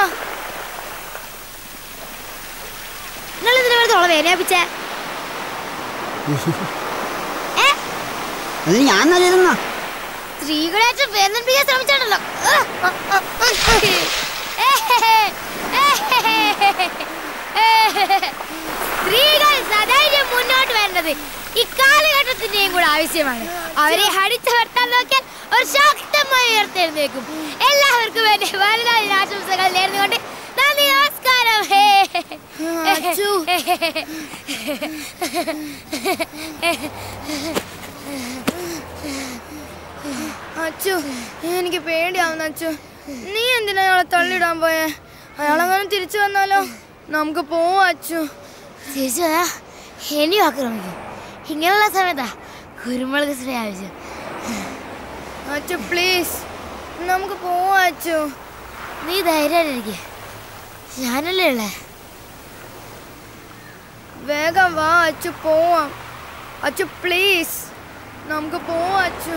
S12: നിങ്ങൾ ഇതിനെ വെറുതെ വേദനിപ്പിച്ചേ?
S15: ഞാൻ നല്ലതെന്നാ
S4: സ്ത്രീകളെ വേദനിപ്പിക്കാൻ ശ്രമിച്ചാണല്ലോ. സ്ത്രീകൾ സധൈര്യം മുന്നോട്ട് വരേണ്ടത് ഇക്കാലഘട്ടത്തിന്റെയും കൂടെ ആവശ്യമാണ്. അവരെ അടിച്ചമർത്താൻ നോക്കിയാൽ അവർ ശക്തമായി ഉയർത്തെഴുന്നേക്കും. എല്ലാവർക്കും വേണ്ടി വലുതായ ആശംസകൾ നേർന്നുകൊണ്ട് നന്ദി, നമസ്കാരം.
S12: അച്ചു, എനിക്ക് പേടിയാവുന്നു. അച്ചു, നീ എന്തിനാ അയാളെ തള്ളിയിടാൻ പോയേ? അയാളെങ്ങനെ തിരിച്ചു വന്നാലോ? നമുക്ക് പോവാം അച്ചു.
S4: തിരിച്ചു വരാ ഇനിയും ആക്രമിക്കും. ഇങ്ങനെയുള്ള സമയത്താ കുരുമുളക് സ്പ്രേ ആവശ്യം.
S12: അച്ചു പ്ലീസ്, നമുക്ക് പോവാം അച്ചു.
S4: നീ ധൈര്യമായിട്ടിരിക്കെ, ഞാനല്ലേ ഉള്ളേ.
S12: വേഗം വാ അച്ചു, പോവാം. അച്ചു പ്ലീസ്, നമുക്ക് പോവാം അച്ചു.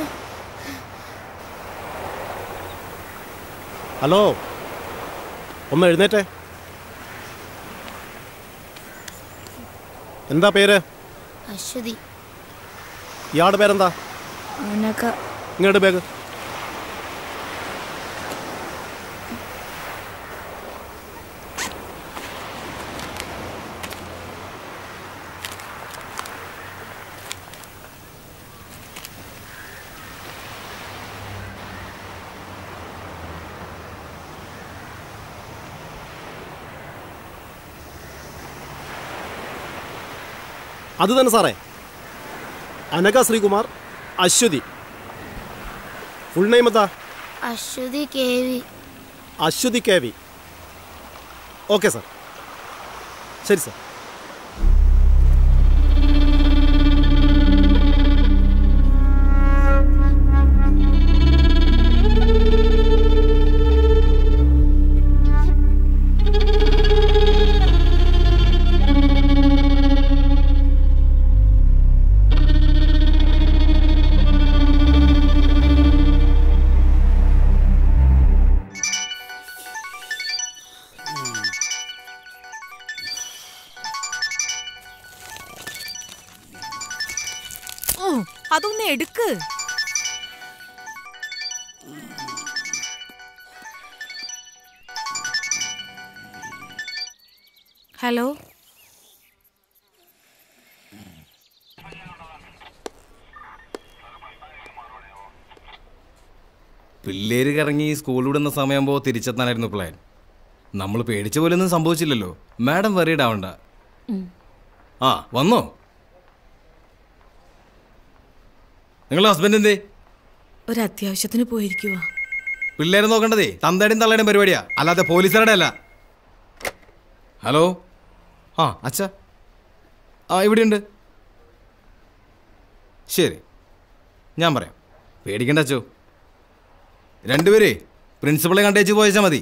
S6: ഹലോ, ഒന്ന് എഴുന്നേറ്റേ. എന്താ പേര്?
S4: അശ്വതി.
S6: ഇയാളുടെ പേരെന്താ? ഇങ്ങോട്ട് ബാഗ്. അത് തന്നെ സാറേ, അനഘ ശ്രീകുമാർ, അശ്വതി. ഫുൾ നെയിം എന്താ?
S4: Aswathy K V.
S6: Aswathy K V. Okay sir, ശരി സാർ.
S3: അതൊന്ന് എടുക്ക്. ഹലോ,
S16: പിള്ളേര് കറങ്ങി സ്കൂൾ വിടുന്ന സമയമാകുമ്പോൾ തിരിച്ചെത്താനായിരുന്നു പ്ലാൻ. നമ്മൾ പേടിച്ച പോലൊന്നും സംഭവിച്ചില്ലല്ലോ. മാഡം വറീഡ് ആവണ്ട. ആ വന്നോ? നിങ്ങളുടെ ഹസ്ബൻഡ് എന്തേ?
S3: ഒരു അത്യാവശ്യത്തിന് പോയിരിക്കുവാ.
S16: പിള്ളേരെ നോക്കേണ്ടതേ തന്തയുടെയും തള്ളയുടെയും പരിപാടിയാ, അല്ലാതെ പോലീസുകാരുടെ അല്ല. ഹലോ, ആ അച്ഛാ, ആ ഇവിടെയുണ്ട്. ശരി, ഞാൻ പറയാം. പേടിക്കണ്ട അച്ചോ. രണ്ടുപേരേ പ്രിൻസിപ്പളെ കണ്ടേച്ച് പോയച്ചാൽ മതി.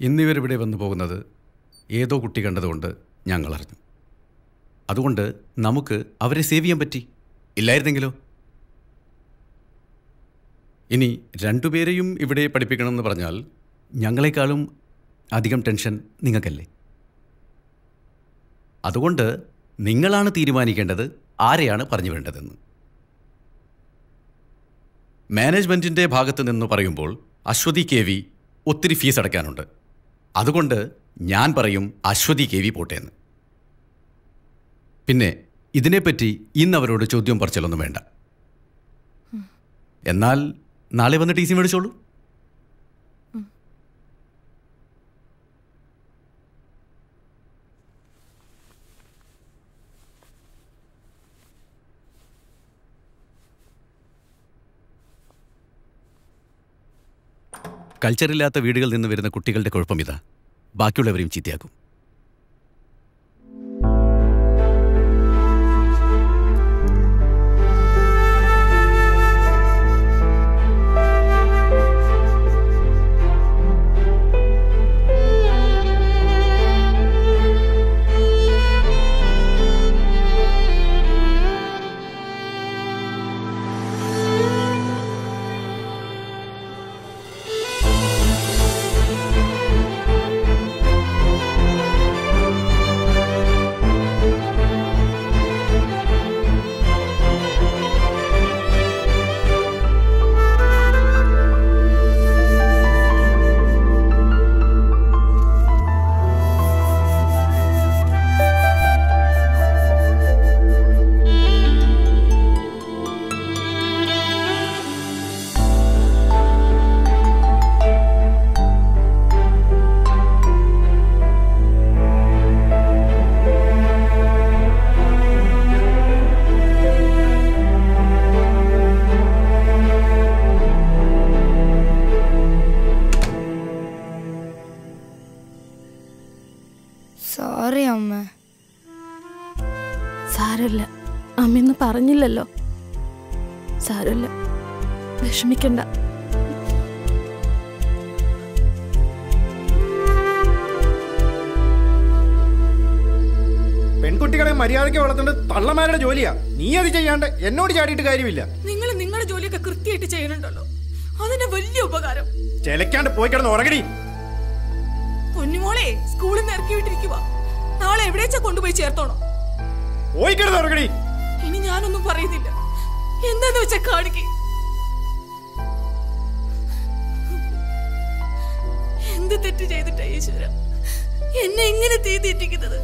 S17: ഇന്നിവരിവിടെ വന്നു പോകുന്നത് ഏതോ കുട്ടി കണ്ടതുകൊണ്ട് ഞങ്ങൾ അറിഞ്ഞു. അതുകൊണ്ട് നമുക്ക് അവരെ സേവ് ചെയ്യാൻ പറ്റി. ഇല്ലായിരുന്നെങ്കിലോ? ഇനി രണ്ടുപേരെയും ഇവിടെ പഠിപ്പിക്കണമെന്ന് പറഞ്ഞാൽ ഞങ്ങളെക്കാളും അധികം ടെൻഷൻ നിങ്ങൾക്കല്ലേ? അതുകൊണ്ട് നിങ്ങളാണ് തീരുമാനിക്കേണ്ടത് ആരെയാണ് പറഞ്ഞു വേണ്ടതെന്ന്. മാനേജ്മെൻറ്റിൻ്റെ ഭാഗത്ത് നിന്ന് പറയുമ്പോൾ അശ്വതി കെ വി ഒത്തിരി ഫീസ് അടയ്ക്കാനുണ്ട്. അതുകൊണ്ട് ഞാൻ പറയും അശ്വതി കെ വി പോട്ടേന്ന്. പിന്നെ ഇതിനെപ്പറ്റി ഇന്ന് അവരോട് ചോദ്യം പറച്ചിലൊന്നും വേണ്ട. എന്നാൽ നാളെ വന്ന് ടി സി മേടിച്ചോളൂ. കൾച്ചറില്ലാത്ത വീടുകളിൽ നിന്ന് വരുന്ന കുട്ടികളുടെ കുഴപ്പം ഇതാ, ബാക്കിയുള്ളവരെയും ചീത്തയാക്കും.
S12: സോറി അമ്മ.
S5: സാരമില്ല, അമ്മയൊന്നും പറഞ്ഞില്ലല്ലോ. സാരമില്ല, വിഷമിക്കണ്ട.
S18: പെൺകുട്ടികളെ മര്യാദയ്ക്ക് വളർത്തേണ്ടത് തള്ളമാരുടെ ജോലിയാ. നീ അത് ചെയ്യാണ്ട് എന്നോട് ചാടിയിട്ട് കാര്യമില്ല.
S3: നിങ്ങൾ നിങ്ങളുടെ ജോലിയൊക്കെ കൃത്യമായിട്ട് ചെയ്യുന്നുണ്ടല്ലോ, അതിന്റെ വലിയ ഉപകാരം.
S18: ചെലക്കാണ്ട് പോയി കിടന്ന് ഉറങ്ങടി.
S3: പൊന്നുമോളെ സ്കൂളിൽ നിന്ന് ഇറക്കി വിട്ടിരിക്കുക. നാളെ എവിടേച്ചാ കൊണ്ടുപോയി ചേർത്തോണോ?
S18: പോയി കിടന്ന് ഉറങ്ങടി.
S3: ഇനി ഞാനൊന്നും പറയുന്നില്ല, എന്താന്ന് വെച്ചാ കാണിക്ക്. എന്ത് തെറ്റ് ചെയ്തിട്ടാ ഈശ്വര എന്നെ എങ്ങനെ തീറ്റിക്കുന്നത്?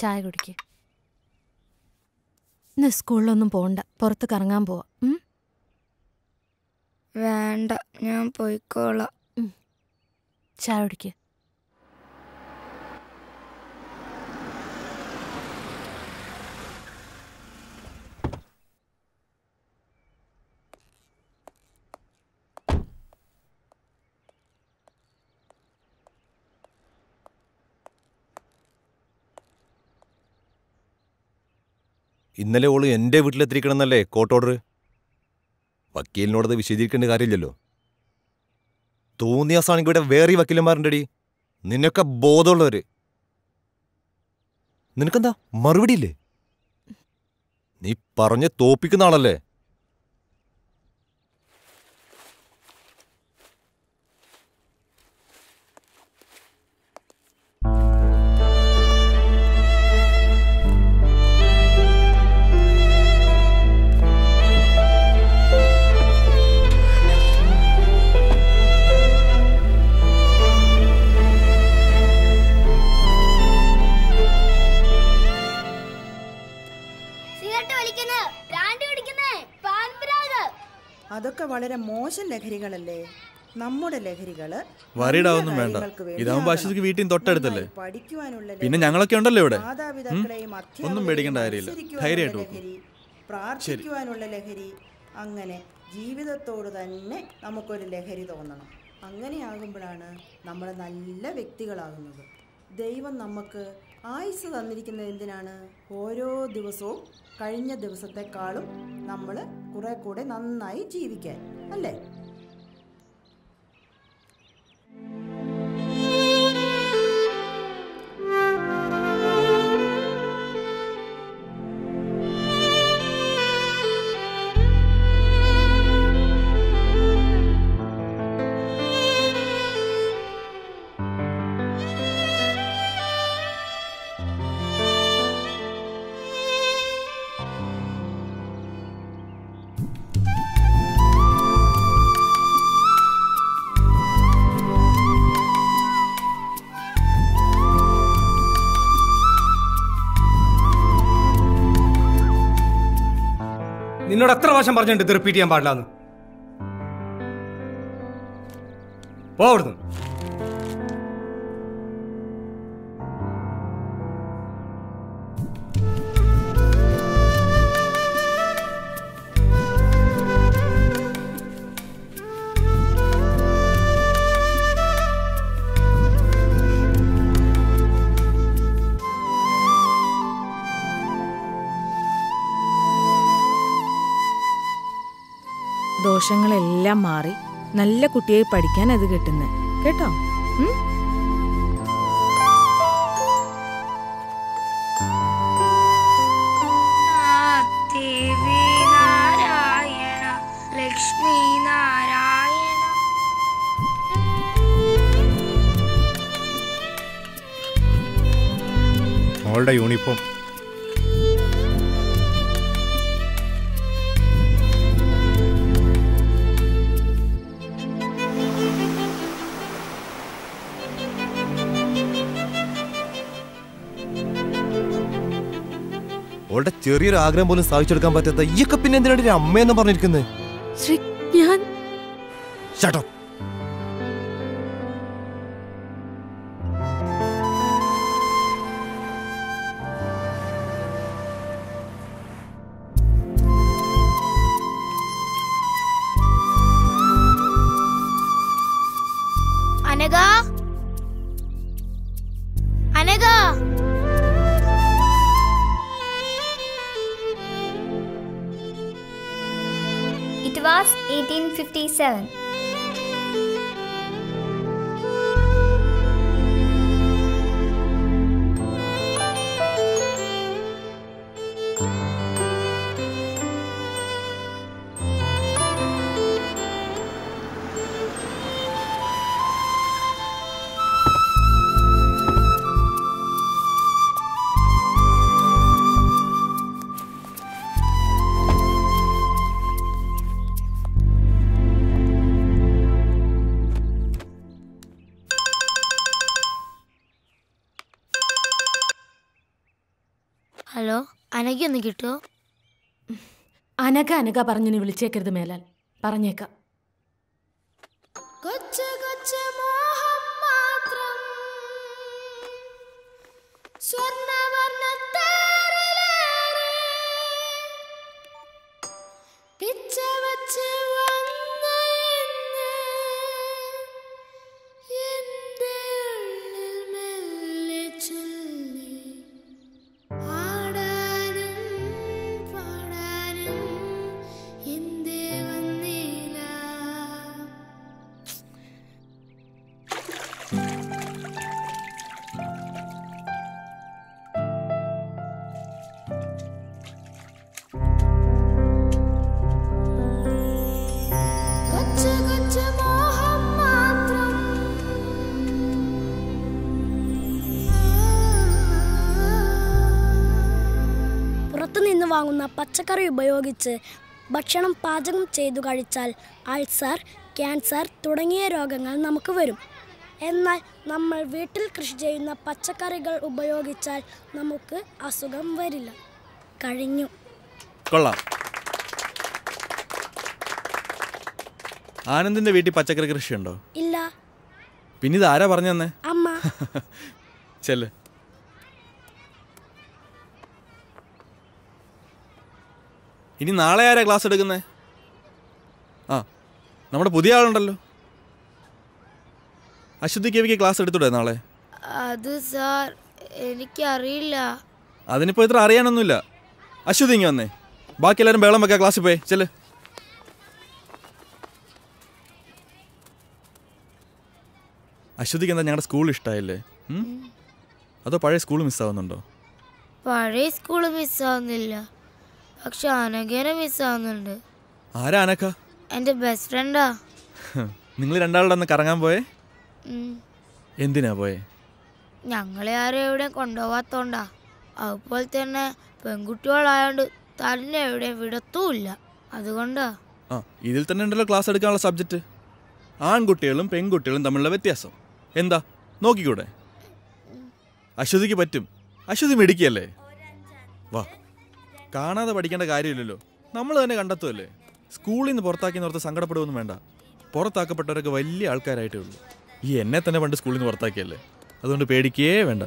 S5: ചായ കുടിക്ക്. ഇന്ന് സ്കൂളിലൊന്നും പോണ്ട, പുറത്ത് കറങ്ങാൻ പോവാ.
S12: വേണ്ട, ഞാൻ പോയിക്കോളാം.
S5: ചായ കുടിക്ക്.
S19: ഇന്നലെ ഓള് എൻ്റെ വീട്ടിലെത്തിരിക്കണമെന്നല്ലേ കോർട്ട് ഓർഡർ? വക്കീലിനോടത് വിശദീകരിക്കേണ്ട കാര്യമില്ലല്ലോ. തോന്നിയ ദിവസമാണെങ്കിൽ ഇവിടെ വേറെ വക്കീലന്മാരുണ്ടടി, നിന്നൊക്കെ ബോധമുള്ളവര്. നിനക്കെന്താ മറുപടിയില്ലേ? നീ പറഞ്ഞ് തോപ്പിക്കുന്ന ആളല്ലേ?
S20: അതൊക്കെ വളരെ മോശം ലഹരികളല്ലേ? നമ്മുടെ ലഹരികള്
S21: വറിയിടാവൊന്നും വേണ്ട. ഇതാവുമ്പോ ആശുപത്രിക്ക് വീട്ടിൽ തൊട്ടടുത്തല്ലേ, പിന്നെ ഞങ്ങളൊക്കെ ഉണ്ടല്ലോ ഇവിടെ. ഒന്നും പേടിക്കേണ്ട കാര്യമില്ല, ധൈര്യമായിട്ട് നോക്കും.
S20: പ്രാർത്ഥിക്കുവാനുള്ള ലഹരി, അങ്ങനെ ജീവിതത്തോട് തന്നെ നമുക്കൊരു ലഹരി തോന്നണം. അങ്ങനെയാകുമ്പോഴാണ് നമ്മൾ നല്ല വ്യക്തികളാകുന്നത്. ദൈവം നമുക്ക് ആയുസ് തന്നിരിക്കുന്നത് എന്തിനാണ്? ഓരോ ദിവസവും കഴിഞ്ഞ ദിവസത്തെക്കാളും നമ്മൾ കുറെ കൂടെ നന്നായി ജീവിക്കാൻ, അല്ലേ?
S7: നിന്നോട് എത്ര പ്രാവശ്യം പറഞ്ഞിട്ട് ഇത് റിപ്പീറ്റ് ചെയ്യാൻ പാടില്ലാന്ന്? പോവിടുന്നു.
S3: ദോഷങ്ങളെല്ലാം മാറി നല്ല കുട്ടിയായി പഠിക്കാൻ അത് കിട്ടുന്നത് കേട്ടോ.
S12: ദേവി
S21: മോളുടെ യൂണിഫോം.
S19: അവളുടെ ചെറിയൊരു ആഗ്രഹം പോലും സാധിച്ചെടുക്കാൻ പറ്റാത്ത ഈയൊക്കെ പിന്നെ എന്തിനാണ് അമ്മയെന്ന് പറഞ്ഞിരിക്കുന്നത്?
S4: Anagha, Anagha,
S8: It was 1857.
S4: Hello, അനഘയൊന്ന് കിട്ടുമോ?
S5: അനഘ അനഘ പറഞ്ഞു നീ വിളിച്ചേക്കരുത് മേലാൽ. പറഞ്ഞേക്കാം.
S12: കൊച്ചു കൊച്ചു മോഹം മാത്രം സ്വർണ്ണവർണ്ണത്തേരിലേറി പിച്ച വച്ച് വന്ന ഇന്ന് എൻ്റെ ഉള്ളിൽ മെല്ലെ ചൊല്ലി ആടാനും പാടാനും എന്തേ വന്നില്ല. കൊച്ചു കൊച്ചു മോഹം മാത്രം
S2: പുറത്തുനിന്ന് വാങ്ങുന്ന പച്ചക്കറി ഉപയോഗിച്ച് ഭക്ഷണം പാചകം ചെയ്തു കഴിച്ചാൽ അൾസർ, ക്യാൻസർ തുടങ്ങിയ രോഗങ്ങൾ നമുക്ക് വരും. എന്നാൽ നമ്മൾ വീട്ടിൽ കൃഷി ചെയ്യുന്ന പച്ചക്കറികൾ ഉപയോഗിച്ചാൽ നമുക്ക് അസുഖം വരില്ല. കഴിഞ്ഞു.
S21: കൊള്ളാം. ആനന്ദിന്റെ വീട്ടിൽ പച്ചക്കറി കൃഷിയുണ്ടോ?
S2: ഇല്ല.
S21: പിന്നെ ഇത് ആരാ പറഞ്ഞു തന്നെ?
S2: അമ്മ.
S21: ചെല്ല്. ഇനി നാളെ ആരാ ക്ലാസ് എടുക്കുന്നേ? ആ, നമ്മുടെ പുതിയ ആളുണ്ടല്ലോ. അശ്വതി കേവിക്ക് ക്ലാസ് എടുത്തൂടെ നാളെ?
S12: അത് സാർ എനിക്കറിയില്ല.
S21: അതിനിപ്പോൾ ഇത്ര അറിയാനൊന്നുമില്ല. അശ്വതി ഇങ്ങ് വന്നേ. ബാക്കി എല്ലാവരും ബഹളം വെക്കാം. ക്ലാസ്സിൽ പോയി ചെല്ല്. അശ്വതിക്ക് എന്താ ഞങ്ങളുടെ സ്കൂൾ ഇഷ്ടമായില്ലേ? അതോ പഴയ സ്കൂൾ മിസ്സാവുന്നുണ്ടോ?
S12: പഴയ സ്കൂള് മിസ്സാവുന്നില്ല, പക്ഷെ അനഘേനെ മിസ്സാവുന്നുണ്ട്.
S21: ആരാ അനക്ക?
S12: എൻ്റെ ബെസ്റ്റ് ഫ്രണ്ടാ.
S21: നിങ്ങൾ രണ്ടാളുടെ അന്ന് കറങ്ങാൻ പോയേ? എന്തിനാ പോയേ?
S12: ഞങ്ങളെ ആരും എവിടെയും കൊണ്ടുപോകാത്തോണ്ടാ. അതുപോലെ തന്നെ പെൺകുട്ടികളായോണ്ട് തന്നെ എവിടെയും വിടത്തുമില്ല, അതുകൊണ്ടാ.
S21: ആ, ഇതിൽ തന്നെ ഉണ്ടല്ലോ ക്ലാസ് എടുക്കാനുള്ള സബ്ജക്റ്റ്. ആൺകുട്ടികളും പെൺകുട്ടികളും തമ്മിലുള്ള വ്യത്യാസം എന്താ നോക്കിക്കൂടെ? അശ്വതിക്ക് പറ്റും. അശ്വതി മിടുക്കിയല്ലേ? വാ, കാണാതെ പഠിക്കേണ്ട കാര്യമില്ലല്ലോ, നമ്മൾ തന്നെ കണ്ടെത്തുമല്ലേ. സ്കൂളിൽ നിന്ന് പുറത്താക്കി ഓർത്ത് സങ്കടപ്പെടുകയൊന്നും വേണ്ട. പുറത്താക്കപ്പെട്ടവരൊക്കെ വലിയ ആൾക്കാരായിട്ടേ ഉള്ളൂ. ഈ എന്നെ തന്നെ പണ്ട് സ്കൂളിൽ നിന്ന് പുറത്താക്കിയല്ലേ, അതുകൊണ്ട് പേടിക്കേ വേണ്ട.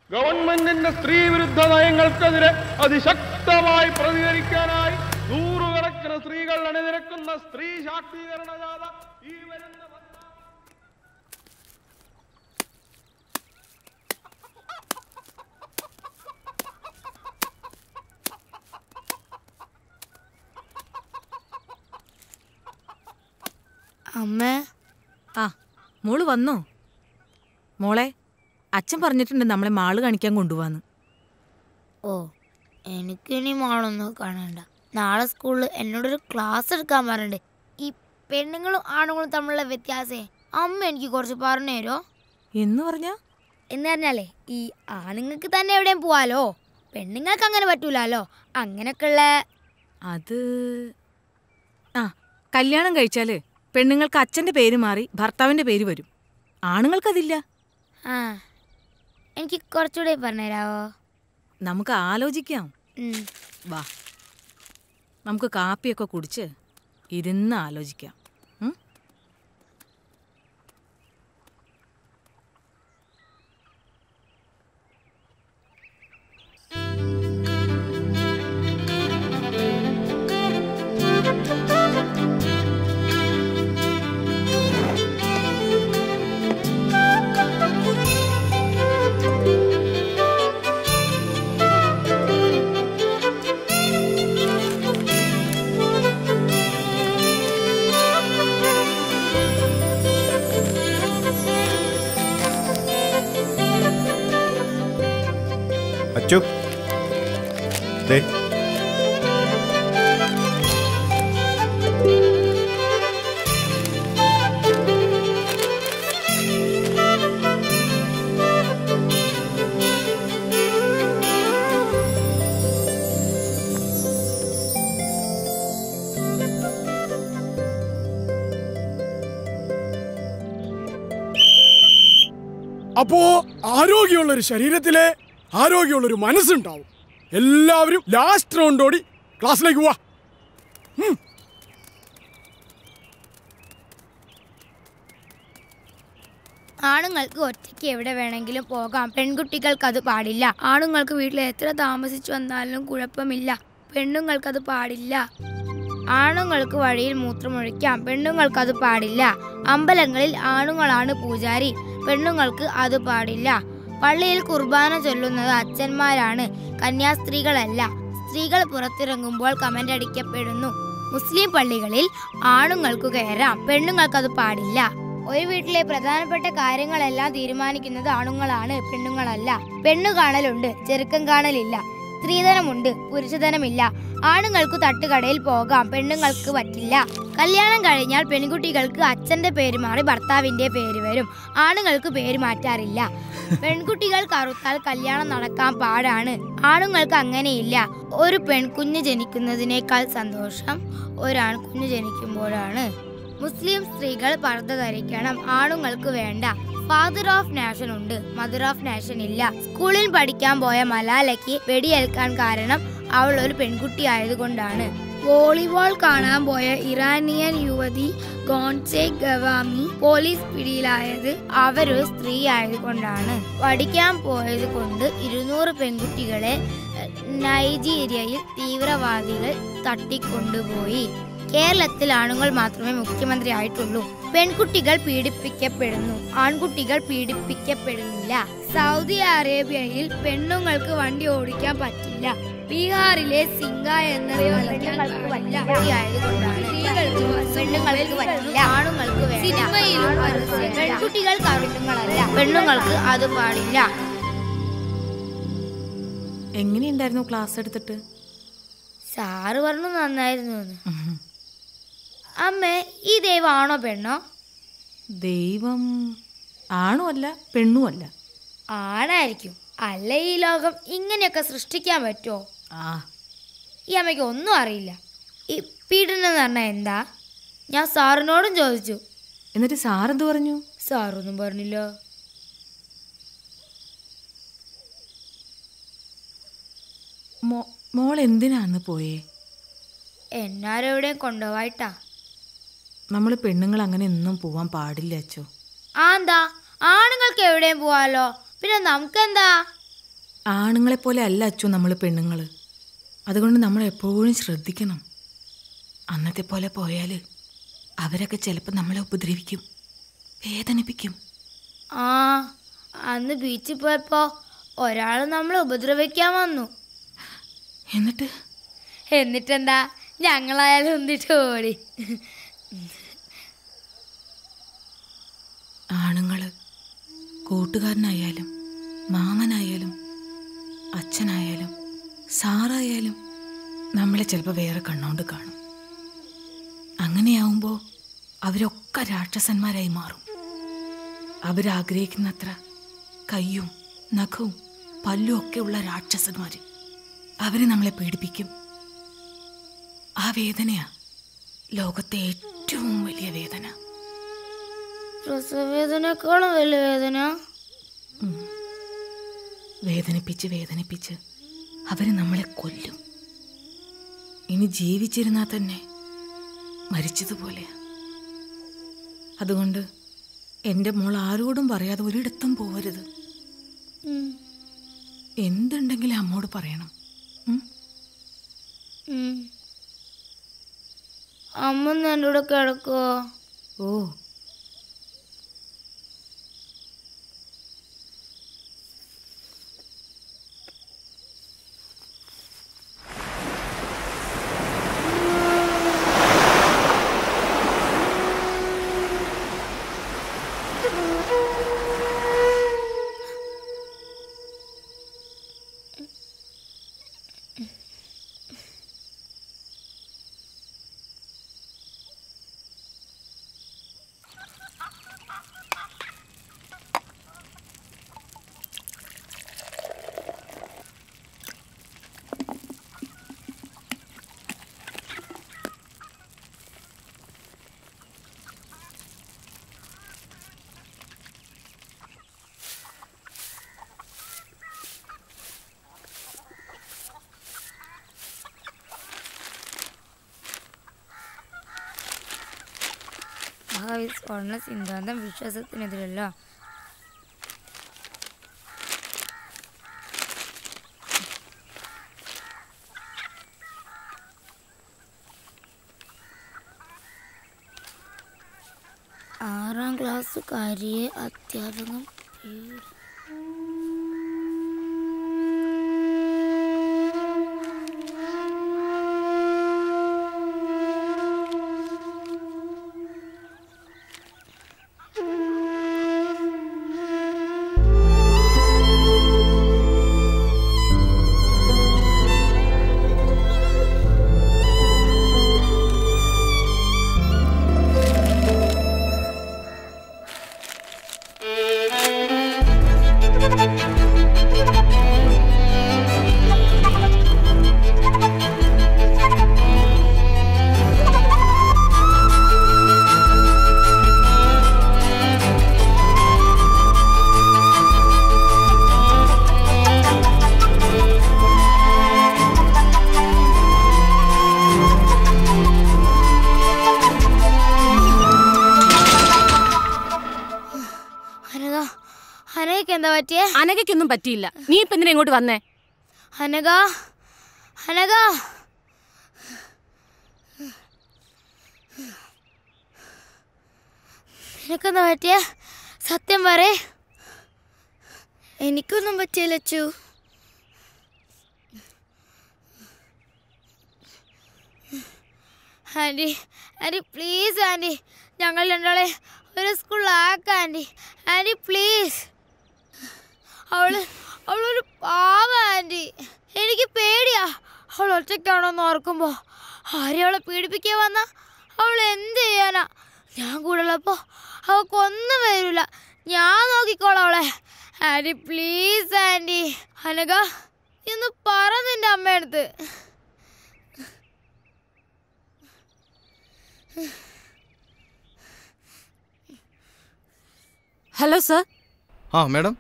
S22: ഗവൺമെന്റിന്റെ സ്ത്രീ വിരുദ്ധ നയങ്ങൾക്കെതിരെ അതിശക്തമായി പ്രതികരിക്കാനായി നൂറുകണക്കിന് സ്ത്രീകൾ അണിനിരക്കുന്ന സ്ത്രീ ശാക്തീകരണ ജാഥ ഈ വരുന്ന
S4: അമ്മേ.
S3: ആ മോള് വന്നോ? മോളെ, അച്ഛൻ പറഞ്ഞിട്ടുണ്ട് നമ്മളെ മാള് കാണിക്കാൻ കൊണ്ടുപോവാന്ന്.
S4: ഓ, എനിക്കിനി മാളൊന്നും കാണണ്ട. നാളെ സ്കൂളിൽ എന്നോടൊരു ക്ലാസ് എടുക്കാൻ പറഞ്ഞിട്ടുണ്ട്. ഈ പെണ്ണുങ്ങളും ആണുങ്ങളും തമ്മിലുള്ള വ്യത്യാസേ അമ്മ എനിക്ക് കുറച്ച് പറഞ്ഞു തരോ?
S3: എന്ന്
S4: പറഞ്ഞാലേ ഈ ആണുങ്ങൾക്ക് തന്നെ എവിടെയും പോവാലോ, പെണ്ണുങ്ങൾക്ക് അങ്ങനെ പറ്റൂലോ. അങ്ങനൊക്കെയുള്ള
S3: അത് കല്യാണം കഴിച്ചാല് പെണ്ണുങ്ങൾക്ക് അച്ഛൻ്റെ പേര് മാറി ഭർത്താവിൻ്റെ പേര് വരും. ആണുങ്ങൾക്കതില്ല.
S4: എനിക്ക് കുറച്ചുകൂടെ പറഞ്ഞുതരാവോ?
S3: നമുക്ക് ആലോചിക്കാം. വാ, നമുക്ക് കാപ്പിയൊക്കെ കുടിച്ച് ഇരുന്ന് ആലോചിക്കാം.
S19: അച്ചു, ദേ
S1: അപ്പോ ആരോഗ്യമുള്ളൊരു ശരീരത്തിലെ ആരോഗ്യമുള്ളൊരു മനസ്സുണ്ടാവും. എല്ലാവരും ലാസ്റ്റ് റൗണ്ട് ഓടി ക്ലാസ്സിലേക്ക് പോവാ.
S4: ആണുങ്ങൾക്ക് ഒറ്റയ്ക്ക് എവിടെ വേണമെങ്കിലും പോകാം, പെൺകുട്ടികൾക്ക് അത് പാടില്ല. ആണുങ്ങൾക്ക് വീട്ടിൽ എത്ര താമസിച്ചു വന്നാലും കുഴപ്പമില്ല, പെണ്ണുങ്ങൾക്കത് പാടില്ല. ആണുങ്ങൾക്ക് വഴിയിൽ മൂത്രമൊഴിക്കാം, പെണ്ണുങ്ങൾക്കത് പാടില്ല. അമ്പലങ്ങളിൽ ആണുങ്ങളാണ് പൂജാരി, പെണ്ണുങ്ങൾക്ക് അത് പാടില്ല. പള്ളിയിൽ കുർബാന ചൊല്ലുന്നത് അച്ഛന്മാരാണ്, കന്യാസ്ത്രീകളല്ല. സ്ത്രീകൾ പുറത്തിറങ്ങുമ്പോൾ കമന്റ് അടിക്കപ്പെടുന്നു. മുസ്ലിം പള്ളികളിൽ ആണുങ്ങൾക്ക് കയറാം, പെണ്ണുങ്ങൾക്കത് പാടില്ല. ഒരു വീട്ടിലെ പ്രധാനപ്പെട്ട കാര്യങ്ങളെല്ലാം തീരുമാനിക്കുന്നത് ആണുങ്ങളാണ്, പെണ്ണുങ്ങളല്ല. പെണ്ണു കാണലുണ്ട്, ചെറുക്കം കാണലില്ല. സ്ത്രീധനമുണ്ട്, പുരുഷധനമില്ല. ആണുങ്ങൾക്ക് തട്ടുകടയിൽ പോകാം, പെണ്ണുങ്ങൾക്ക് പറ്റില്ല. കല്യാണം കഴിഞ്ഞാൽ പെൺകുട്ടികൾക്ക് അച്ഛന്റെ പേര് മാറി ഭർത്താവിന്റെ പേര് വരും, ആണുങ്ങൾക്ക് പേര് മാറ്റാറില്ല. പെൺകുട്ടികൾ കറുത്താൽ കല്യാണം നടക്കാൻ പാടാണ്, ആണുങ്ങൾക്ക് അങ്ങനെയില്ല. ഒരു പെൺകുഞ്ഞ് ജനിക്കുന്നതിനേക്കാൾ സന്തോഷം ഒരാൺകുഞ്ഞ് ജനിക്കുമ്പോഴാണ്. മുസ്ലിം സ്ത്രീകൾ പർദ്ദ ധരിക്കണം, ആണുങ്ങൾക്ക് വേണ്ട. ഫാദർ ഓഫ് നാഷൻ ഉണ്ട്, മദർ ഓഫ് നാഷൻ ഇല്ല. സ്കൂളിൽ പഠിക്കാൻ പോയ മലാലയ്ക്ക് വെടിയേൽക്കാൻ കാരണം അവൾ ഒരു പെൺകുട്ടി ആയതുകൊണ്ടാണ്. വോളിബോൾ കാണാൻ പോയ ഇറാനിയൻ യുവതി ഗോൺസെ ഗവാമി പോലീസ് പിടിയിലായത് അവരൊരു സ്ത്രീ ആയതുകൊണ്ടാണ്. പഠിക്കാൻ പോയത് കൊണ്ട് 200 പെൺകുട്ടികളെ നൈജീരിയയിൽ തീവ്രവാദികൾ തട്ടിക്കൊണ്ടുപോയി. കേരളത്തിൽ ആണുങ്ങൾ മാത്രമേ മുഖ്യമന്ത്രി ആയിട്ടുള്ളൂ. പെൺകുട്ടികൾ പീഡിപ്പിക്കപ്പെടുന്നു, ആൺകുട്ടികൾ പീഡിപ്പിക്കപ്പെടുന്നില്ല. സൗദി അറേബ്യയിൽ പെണ്ണുങ്ങൾക്ക് വണ്ടി ഓടിക്കാൻ പറ്റില്ല. ബീഹാറിലെ സിംഗ എന്ന പെണ്ണുങ്ങൾക്ക് പറ്റില്ല, ആണുങ്ങൾക്ക് വേണ്ട. പെൺകുട്ടികൾ കറുത്തുങ്ങളല്ല, പെണ്ണുങ്ങൾക്ക് അത് പാടില്ല.
S3: എങ്ങനെയുണ്ടായിരുന്നു ക്ലാസ് എടുത്തിട്ട്?
S4: സാറ് പറഞ്ഞു നന്നായിരുന്നു. അമ്മേ, ഈ ദൈവം ആണോ പെണ്ണോ?
S3: ദൈവം ആണോ അല്ല പെണ്ണും അല്ല.
S4: ആണായിരിക്കും, അല്ല ഈ ലോകം ഇങ്ങനെയൊക്കെ സൃഷ്ടിക്കാൻ പറ്റുമോ? ഈ അമ്മയ്ക്ക് ഒന്നും അറിയില്ല. ഈ പീഡനം എന്ന് പറഞ്ഞാൽ എന്താ? ഞാൻ സാറിനോടും ചോദിച്ചു.
S3: എന്നിട്ട് സാറെന്ത് പറഞ്ഞു?
S4: സാറൊന്നും പറഞ്ഞില്ല.
S3: മോൾ എന്തിനാന്ന് പോയേ?
S4: എന്നാരെവിടെയും കൊണ്ടുപോയിട്ടാ.
S3: നമ്മൾ പെണ്ണുങ്ങൾ അങ്ങനെ ഒന്നും പോവാൻ പാടില്ല അച്ചോ.
S4: എന്താ, ആണുങ്ങൾക്ക് എവിടെയും പോവാലോ, പിന്നെ നമുക്കെന്താ?
S3: ആണുങ്ങളെ പോലെ അല്ല അച്ചു നമ്മൾ പെണ്ണുങ്ങൾ. അതുകൊണ്ട് നമ്മൾ എപ്പോഴും ശ്രദ്ധിക്കണം. അന്നത്തെ പോലെ പോയാൽ അവരൊക്കെ ചിലപ്പോൾ നമ്മളെ ഉപദ്രവിക്കും, വേദനിപ്പിക്കും.
S4: അന്ന് ബീച്ചിൽ പോയപ്പോ ഒരാൾ നമ്മളെ ഉപദ്രവിക്കാൻ വന്നു. എന്നിട്ടെന്താ, ഞങ്ങളായാലും ഒന്നിട്ട് ഓടി.
S3: കൂട്ടുകാരനായാലും മാമനായാലും അച്ഛനായാലും സാറായാലും നമ്മളെ ചിലപ്പോൾ വേറെ കണ്ണുകൊണ്ട് കാണും. അങ്ങനെയാവുമ്പോൾ അവരൊക്കെ രാക്ഷസന്മാരായി മാറും. അവരാഗ്രഹിക്കുന്നത്ര കയ്യും നഖവും പല്ലും ഒക്കെ ഉള്ള രാക്ഷസന്മാർ അവരെ നമ്മളെ പീഡിപ്പിക്കും. ആ വേദനയാ ലോകത്തെ ഏറ്റവും വലിയ വേദന.
S12: പ്രസവവേദനേക്കാളും വലിയ വേദന.
S3: വേദനിപ്പിച്ച് വേദനിപ്പിച്ച് അവര് നമ്മളെ കൊല്ലും. ഇനി ജീവിച്ചിരുന്നാൽ തന്നെ മരിച്ചതുപോലെയാ. അതുകൊണ്ട് എൻ്റെ മോൾ ആരോടും പറയാതെ ഒരിടത്തും പോവരുത്. എന്തുണ്ടെങ്കിലും അമ്മോട് പറയണം.
S12: അമ്മ എൻ്റെ കൂടെ കിടക്കുവോ?
S3: ഓ,
S12: സ്വർണ്ണ സിദ്ധാന്തം വിശ്വാസത്തിനെതിരല്ല. ആറാം ക്ലാസ്സുകാരിയെ അധ്യാപകൻ
S5: അനഘയ്ക്കൊന്നും പറ്റിയില്ല. നീ ഇപ്പൊ എന്തിനാ ഇങ്ങോട്ട് വന്നേ?
S12: അനഘ, അനഘ, നിനക്കെന്താ പറ്റിയ? സത്യം പറ. എനിക്കൊന്നും പറ്റിയില്ല Achu. Aunty, aunty please aunty, ഞങ്ങൾ രണ്ടാളെ ഒരു സ്കൂളിലാക്കാം ആൻറ്റി. Aunty please. അവളൊരു പാവ ആൻറ്റി. എനിക്ക് പേടിയാ. അവൾ ഒറ്റയ്ക്കാണോന്ന് ഓർക്കുമ്പോൾ ആരെയും അവളെ പീഡിപ്പിക്കാൻ വന്നാ അവൾ എന്ത് ചെയ്യാനാ? ഞാൻ കൂടെ ഉള്ളപ്പോൾ അവൾക്കൊന്നും വരില്ല. ഞാൻ നോക്കിക്കോളാം അവളെ. Anti please anti. അനഘ, ഇന്ന് പറ നിന്റെ അമ്മയടുത്ത്.
S5: Hello sir.
S16: ആ മാഡം,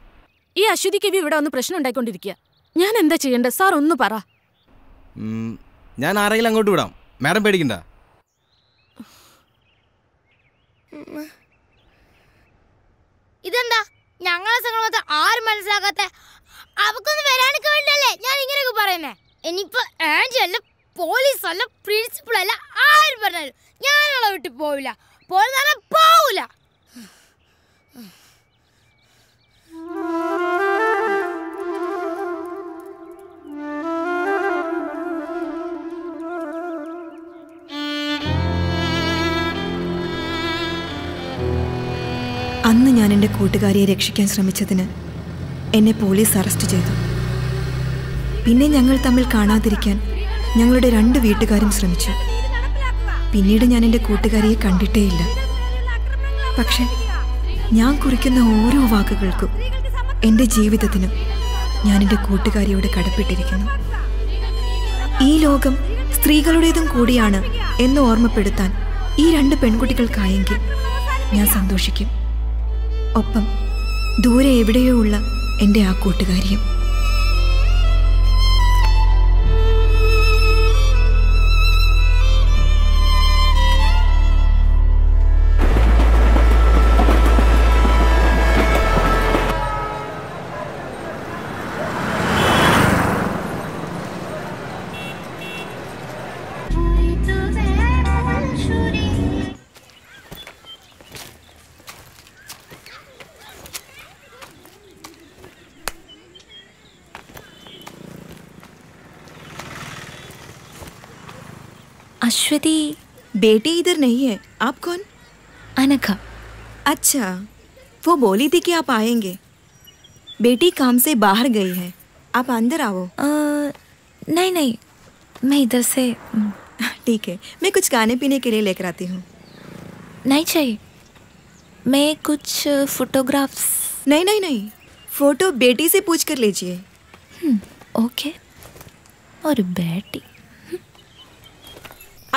S5: ഈ അശ്വതി കവി ഇവിടെ വന്ന് പ്രശ്നം ഉണ്ടായിക്കൊണ്ടിരിക്കുക. ഞാൻ എന്താ ചെയ്യേണ്ടത് സാർ? ഒന്ന് പറ.
S16: ഞാൻ ആരെങ്കിലും അങ്ങോട്ട് വിടാം, മാഡം പേടിക്കണ്ട.
S12: ഇതെന്താ ഞങ്ങളെ സംഘടന ആരും മനസ്സിലാക്കാത്ത? അവക്കൊന്നും വരാനൊക്കെ വേണ്ടല്ലേ ഞാൻ ഇങ്ങനെയൊക്കെ പറയുന്നേ. ഇനിയിപ്പോ ആൻറ്റി അല്ല, പോലീസ് അല്ല, പ്രിൻസിപ്പൾ അല്ല, ആരും പറഞ്ഞാലും ഞാനവളെ വിട്ട് പോവില്ല. പോവില്ല.
S3: അന്ന് ഞാൻ
S10: എൻ്റെ കൂട്ടുകാരിയെ രക്ഷിക്കാൻ ശ്രമിച്ചതിന് എന്നെ പോലീസ് അറസ്റ്റ് ചെയ്തു. പിന്നെ ഞങ്ങൾ തമ്മിൽ കാണാതിരിക്കാൻ ഞങ്ങളുടെ 2 വീട്ടുകാരും ശ്രമിച്ചു. പിന്നീട് ഞാൻ എൻ്റെ കൂട്ടുകാരിയെ കണ്ടിട്ടേയില്ല. പക്ഷെ ഞാൻ കുറിക്കുന്ന ഓരോ വാക്കുകൾക്കും എൻ്റെ ജീവിതത്തിനും ഞാൻ എൻ്റെ കൂട്ടുകാരിയോട് കടപ്പെട്ടിരിക്കുന്നു. ഈ ലോകം സ്ത്രീകളുടേതും കൂടിയാണ് എന്ന് ഓർമ്മപ്പെടുത്താൻ ഈ 2 പെൺകുട്ടികൾക്കായെങ്കിൽ ഞാൻ സന്തോഷിക്കും. ഒപ്പം ദൂരെ എവിടെയോ ഉള്ള എൻ്റെ ആ കൂട്ടുകാരിയും.
S11: अश्वती
S10: बेटी इधर नहीं है. आप कौन?
S11: अनघा.
S10: अच्छा, वो बोली थी कि आप आएंगे. बेटी काम से बाहर गई है, आप अंदर आओ.
S11: नहीं नहीं, मैं इधर से.
S10: ठीक है, मैं कुछ खाने पीने के लिए लेकर आती हूँ.
S11: नहीं चाहिए, मैं कुछ फोटोग्राफ्स.
S10: नहीं नहीं नहीं, फोटो बेटी से पूछ कर लीजिए.
S11: ओके. और बेटी,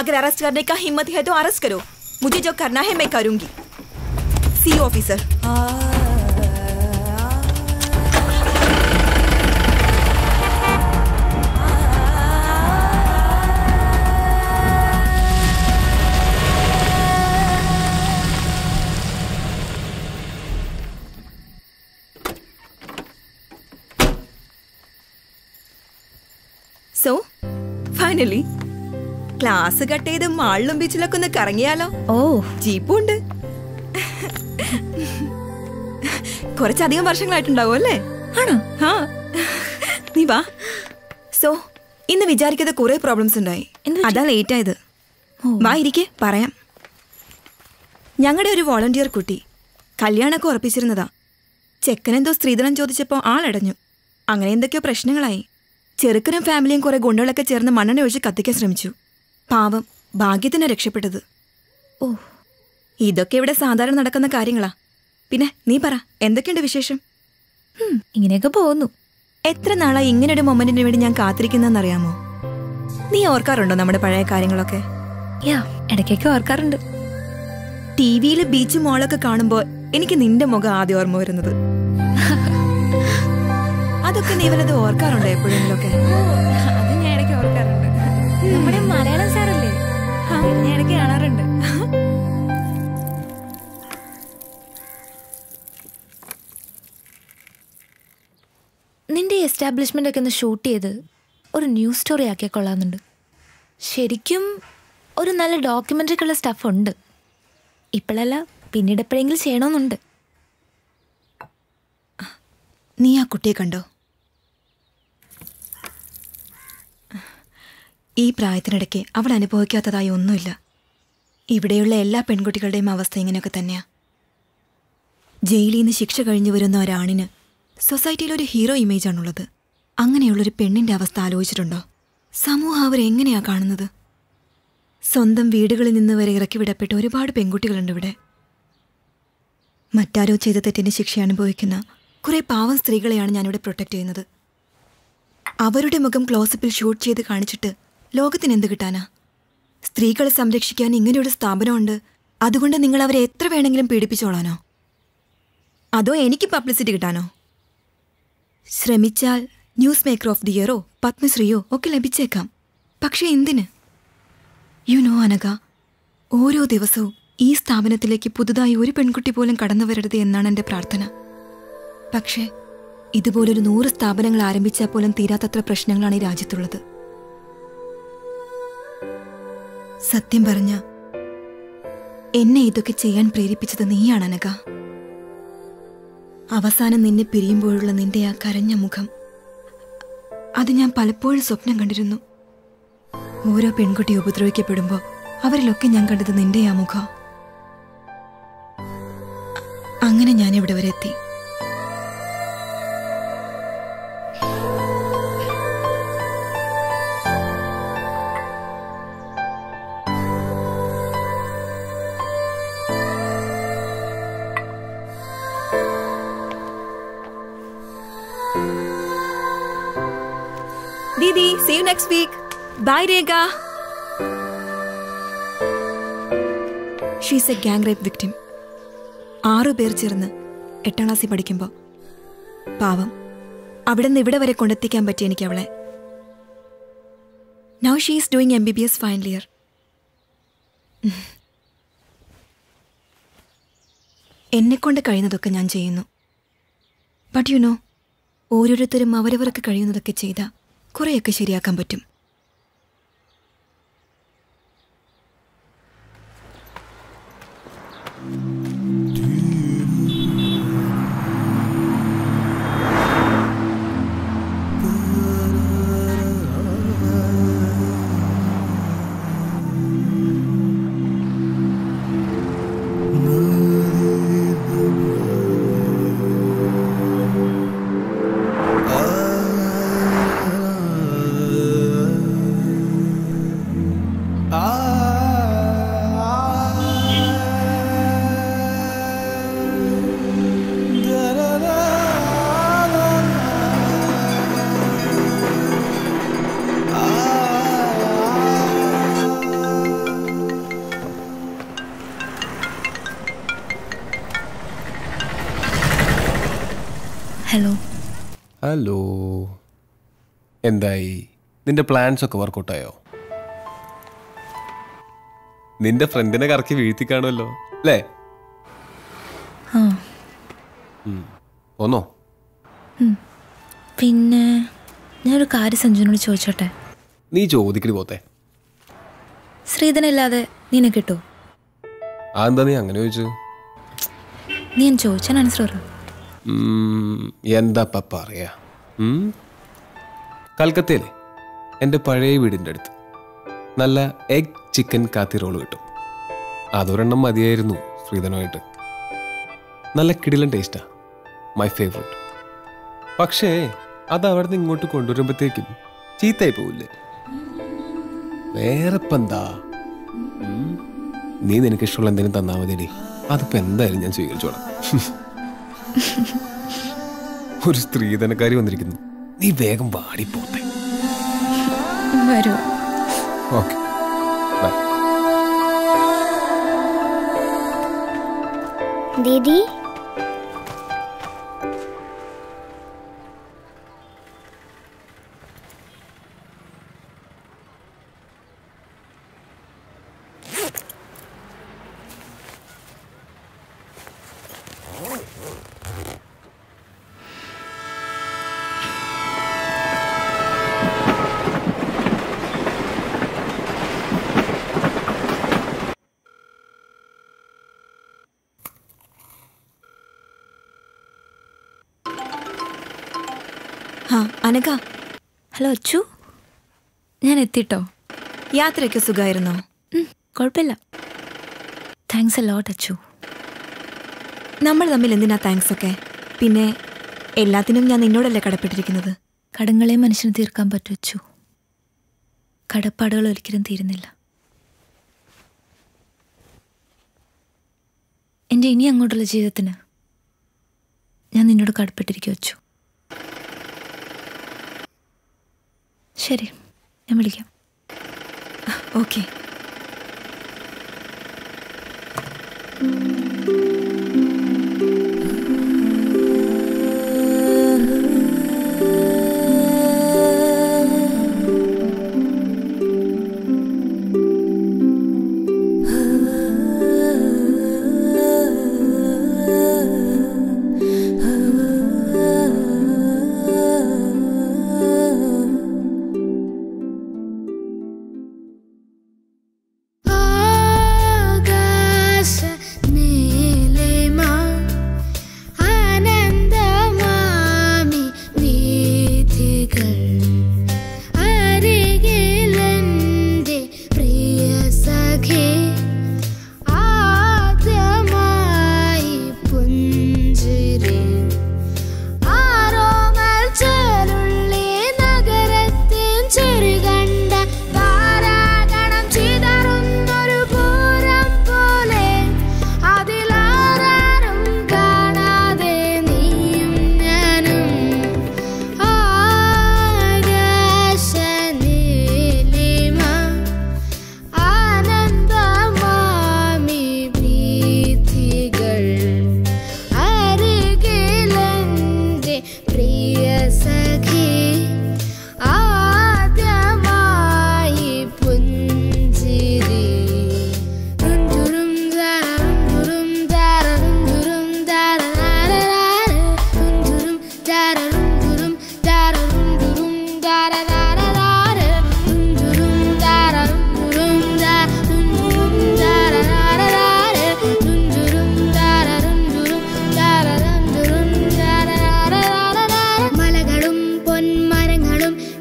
S10: अगर अरेस्ट करने का हिम्मत है तो अरेस्ट करो. मुझे जो करना है मैं करूंगी. सी officer. So, finally. Class cut ചെയ്ത് മാളിലും ബീച്ചിലൊക്കെ ഒന്ന് കറങ്ങിയാലോ?
S11: ഓ,
S10: ജീപ്പുണ്ട്. കുറച്ചധികം വർഷങ്ങളായിട്ടുണ്ടാവും അല്ലേ?
S11: ആണോ?
S10: ആ, നീ വാ. സോ ഇന്ന് വിചാരിക്കാതെ കുറെ പ്രോബ്ലംസ് ഉണ്ടായി. അതാ ലേറ്റ് ആയത്. വാ ഇരിക്കെ, പറയാം. ഞങ്ങളുടെ ഒരു വോളണ്ടിയർ കുട്ടി കല്യാണമൊക്കെ ഉറപ്പിച്ചിരുന്നതാ. ചെക്കനെന്തോ സ്ത്രീധനം ചോദിച്ചപ്പോൾ ആളടഞ്ഞു. അങ്ങനെ എന്തൊക്കെയോ പ്രശ്നങ്ങളായി. ചെറുക്കനും ഫാമിലിയും കുറെ ഗുണ്ടകളൊക്കെ ചേർന്ന് മണ്ണെണ്ണ ഒഴിച്ച് കത്തിക്കാൻ ശ്രമിച്ചു. പാവം, ഭാഗ്യത്തിന് രക്ഷപ്പെട്ടത്. ഓ, ഇതൊക്കെ ഇവിടെ സാധാരണ നടക്കുന്ന കാര്യങ്ങളാ. പിന്നെ നീ പറ, എന്തൊക്കെയുണ്ട് വിശേഷം?
S11: ഇങ്ങനെയൊക്കെ പോകുന്നു.
S10: എത്ര നാളായി ഇങ്ങനൊരു മൊമെന്റിന് വേണ്ടി ഞാൻ കാത്തിരിക്കുന്നറിയാമോ? നീ ഓർക്കാറുണ്ടോ നമ്മുടെ പഴയ കാര്യങ്ങളൊക്കെ?
S11: ഇടയ്ക്കൊക്കെ ഓർക്കാറുണ്ട്.
S10: ടിവിയിൽ ബീച്ച് മോളൊക്കെ കാണുമ്പോൾ എനിക്ക് നിന്റെ മുഖം ആദ്യം ഓർമ്മ വരുന്നത്. അതൊക്കെ നീ വല്ലത് ഓർക്കാറുണ്ടോ എപ്പോഴെങ്കിലൊക്കെ?
S11: അത് ഞാൻ ഇടയ്ക്ക് ഓർക്കാറുണ്ട്. നമ്മുടെ മലയാളം സാറല്ലേ, ഞാൻ ഇടയ്ക്ക് കാണാറുണ്ട്. നിന്റെ എസ്റ്റാബ്ലിഷ്മെന്റ് ഒക്കെ ഒന്ന് ഷൂട്ട് ചെയ്ത് ഒരു ന്യൂസ് സ്റ്റോറി ആക്കിയാൽ കൊള്ളാമെന്നുണ്ട്. ശരിക്കും ഒരു നല്ല ഡോക്യുമെന്ററിക്കുള്ള സ്റ്റഫ് ഉണ്ട്. ഇപ്പോഴല്ല, പിന്നീട് എപ്പോഴെങ്കിലും ചെയ്യണമെന്നുണ്ട്.
S10: നീ ആ കുട്ടിയെ കണ്ടോ? ഈ പ്രായത്തിനിടയ്ക്ക് അവൾ അനുഭവിക്കാത്തതായി ഒന്നുമില്ല. ഇവിടെയുള്ള എല്ലാ പെൺകുട്ടികളുടെയും അവസ്ഥ ഇങ്ങനെയൊക്കെ തന്നെയാ. ജയിലിൽ നിന്ന് ശിക്ഷ കഴിഞ്ഞു വരുന്ന ഒരാണിന് സൊസൈറ്റിയിൽ ഒരു ഹീറോ ഇമേജാണുള്ളത്. അങ്ങനെയുള്ളൊരു പെണ്ണിൻ്റെ അവസ്ഥ ആലോചിച്ചിട്ടുണ്ടോ? സമൂഹം അവരെങ്ങനെയാ കാണുന്നത്? സ്വന്തം വീടുകളിൽ നിന്ന് വരെ ഇറക്കി വിടപ്പെട്ട ഒരുപാട് പെൺകുട്ടികളുണ്ട് ഇവിടെ. മറ്റാരോ ചെയ്ത തെറ്റിൻ്റെ ശിക്ഷ അനുഭവിക്കുന്ന കുറേ പാവം സ്ത്രീകളെയാണ് ഞാനിവിടെ പ്രൊട്ടക്റ്റ് ചെയ്യുന്നത്. അവരുടെ മുഖം ക്ലോസപ്പിൽ ഷൂട്ട് ചെയ്ത് കാണിച്ചിട്ട് ലോകത്തിന് എന്ത് കിട്ടാനാ? സ്ത്രീകളെ സംരക്ഷിക്കാൻ ഇങ്ങനെയൊരു സ്ഥാപനമുണ്ട്, അതുകൊണ്ട് നിങ്ങൾ അവരെ എത്ര വേണമെങ്കിലും പീഡിപ്പിച്ചോളാനോ? അതോ എനിക്ക് പബ്ലിസിറ്റി കിട്ടാനോ? ശ്രമിച്ചാൽ ന്യൂസ് മേക്കർ ഓഫ് ദി ഇയറോ പത്മശ്രീയോ ഒക്കെ ലഭിച്ചേക്കാം. പക്ഷെ എന്തിന്? യു നോ അനഘ, ഓരോ ദിവസവും ഈ സ്ഥാപനത്തിലേക്ക് പുതുതായി ഒരു പെൺകുട്ടി പോലും കടന്നു വരരുത് എന്നാണ് എൻ്റെ പ്രാർത്ഥന. പക്ഷേ ഇതുപോലൊരു 100 സ്ഥാപനങ്ങൾ ആരംഭിച്ചാൽ പോലും തീരാത്തത്ര പ്രശ്നങ്ങളാണ് ഈ രാജ്യത്തുള്ളത്. സത്യം പറഞ്ഞ എന്നെ ഇതൊക്കെ ചെയ്യാൻ പ്രേരിപ്പിച്ചത് നീയാണ് അനഘ. അവസാനം നിന്നെ പിരിയുമ്പോഴുള്ള നിന്റെ ആ കരഞ്ഞ മുഖം, അത് ഞാൻ പലപ്പോഴും സ്വപ്നം കണ്ടിരുന്നു. ഓരോ പെൺകുട്ടി ഉപദ്രവിക്കപ്പെടുമ്പോൾ അവരിലൊക്കെ ഞാൻ കണ്ടത് നിന്റെ ആ മുഖം. അങ്ങനെ ഞാൻ ഇവിടെ ഇവിടെ വരെ എത്തി. Didi, see you next week. Bye, Rega. She's a gang rape victim. 6 പേർ ചേർന്ന് 8ാം ക്ലാസ്സിൽ പഠിക്കുമ്പോൾ പാവം അവിടെ നിന്ന് ഇവിടെ വരെ കൊണ്ടെത്തിക്കാൻ പറ്റി എനിക്ക് അവളെ. Now she is doing MBBS final year. എന്നെക്കൊണ്ട് കഴിയുന്നതൊക്കെ ഞാൻ ചെയ്യുന്നു. ബട്ട് യു നോ, ഓരോരുത്തരും അവരവർക്ക് കഴിയുന്നതൊക്കെ ചെയ്താൽ കുറേയൊക്കെ ശരിയാക്കാൻ പറ്റും.
S9: ഹലോ.
S14: ഹലോ, എന്തായി? നിന്റെ പ്ലാൻസ് ഒക്കെ വർക്കൗട്ടായോ? നിന്റെ ഫ്രണ്ടിനെ കറക്കി വീഴ്ത്തി കാണുമല്ലോ അല്ലേ? ഒന്നോ?
S11: പിന്നെ ഞാനൊരു കാര്യം സഞ്ജുനോട് ചോദിച്ചോട്ടെ?
S14: നീ ചോദിക്കടി പോത്തെ.
S11: ശ്രീധനല്ലാതെ നിന്നെ കിട്ടുമോ?
S14: അതെന്താ നീ അങ്ങനെ ചോദിച്ചു?
S11: നീ ഞാൻ ചോദിച്ചാൽ ആൻസർ പറ.
S14: എന്താ പറയാ, കൽക്കത്തയിലെ എൻ്റെ പഴയ വീടിൻ്റെ അടുത്ത് നല്ല എഗ് ചിക്കൻ കാത്തി റോള് കിട്ടും. അതൊരെണ്ണം മതിയായിരുന്നു ശ്രീധനുമായിട്ട്. നല്ല കിടിലൻ ടേസ്റ്റാ, മൈ ഫേവറേറ്റ്. പക്ഷേ അത് അവിടെ നിന്ന് ഇങ്ങോട്ട് കൊണ്ടുവരുമ്പോഴത്തേക്കും ചീത്തയായി പോവില്ലേ? വേറെ ഇപ്പം എന്താ, നീ നിനക്ക് ഇഷ്ടമുള്ള എന്തെങ്കിലും തന്നാൽ മതിയടി, അതിപ്പോൾ എന്തായാലും ഞാൻ സ്വീകരിച്ചോളാം. ഒരു സ്ത്രീധനക്കാരി വന്നിരിക്കുന്നു, നീ വേഗം വാടിപ്പോത്തെ.
S11: വരൂ.
S14: ഓക്കെ,
S8: ദീദി.
S10: അനഘ.
S11: ഹലോ അച്ചു, ഞാൻ എത്തിട്ടോ.
S10: യാത്രയൊക്കെ സുഖമായിരുന്നോ?
S11: കുഴപ്പമില്ല. Thanks a lot Achu.
S10: നമ്മൾ തമ്മിൽ എന്തിനാ താങ്ക്സ് ഒക്കെ? പിന്നെ എല്ലാത്തിനും ഞാൻ നിന്നോടല്ലേ കടപ്പെട്ടിരിക്കുന്നത്.
S11: കടങ്ങളെ മനുഷ്യന് തീർക്കാൻ പറ്റും അച്ചു, കടപ്പാടുകൾ ഒരിക്കലും തീരുന്നില്ല. എൻ്റെ ഇനി അങ്ങോട്ടുള്ള ജീവിതത്തിന് ഞാൻ നിന്നോട് കടപ്പെട്ടിരിക്കും അച്ചു. ശരി, ഞാൻ വിളിക്കാം.
S10: ഓക്കെ.
S12: ആകാശ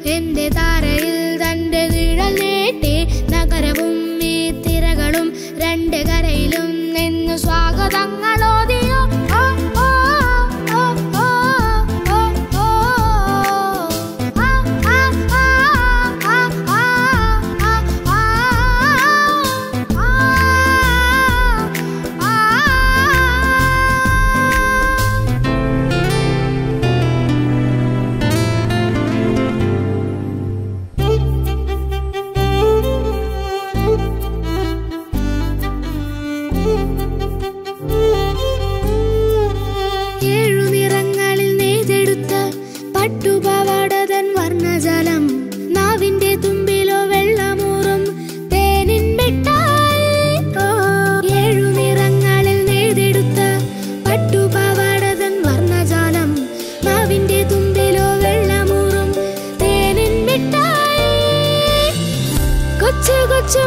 S12: എന്റെ താരയിൽ തന്റെ നിഴൽ നീട്ടി നഗരവും ഈ തിരകളും രണ്ട് കരയിലും നിന്ന് സ്വാഗതങ്ങളോദിയോ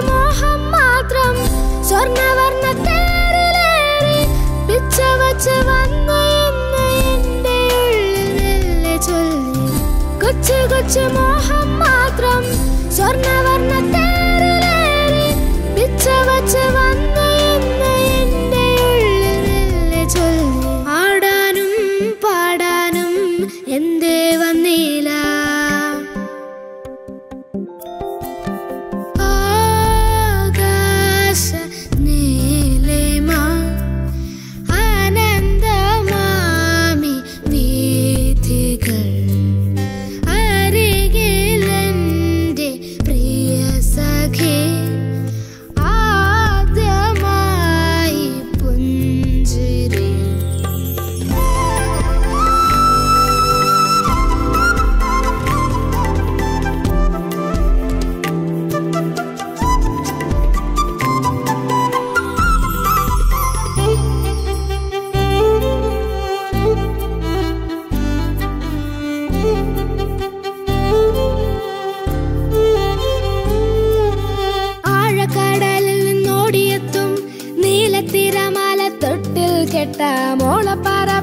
S12: മോഹം മാത്രം സ്വർണ്ണവർണ്ണ തേരിലേറി പിച്ചവച്ച് വന്നു എന്ന് എന്റെ ഉള്ളിൽ ചൊല്ലി കൊച്ചു കൊച്ചു മോഹം മാത്രം സ്വർണ്ണവർണ്ണ തേരിലേറി പിച്ചവച്ച് വന്നു എന്ന് എന്റെ ഉള്ളിൽ ചൊല്ലി ആടാനും പാടാനും എന്തേ വന്നില്ല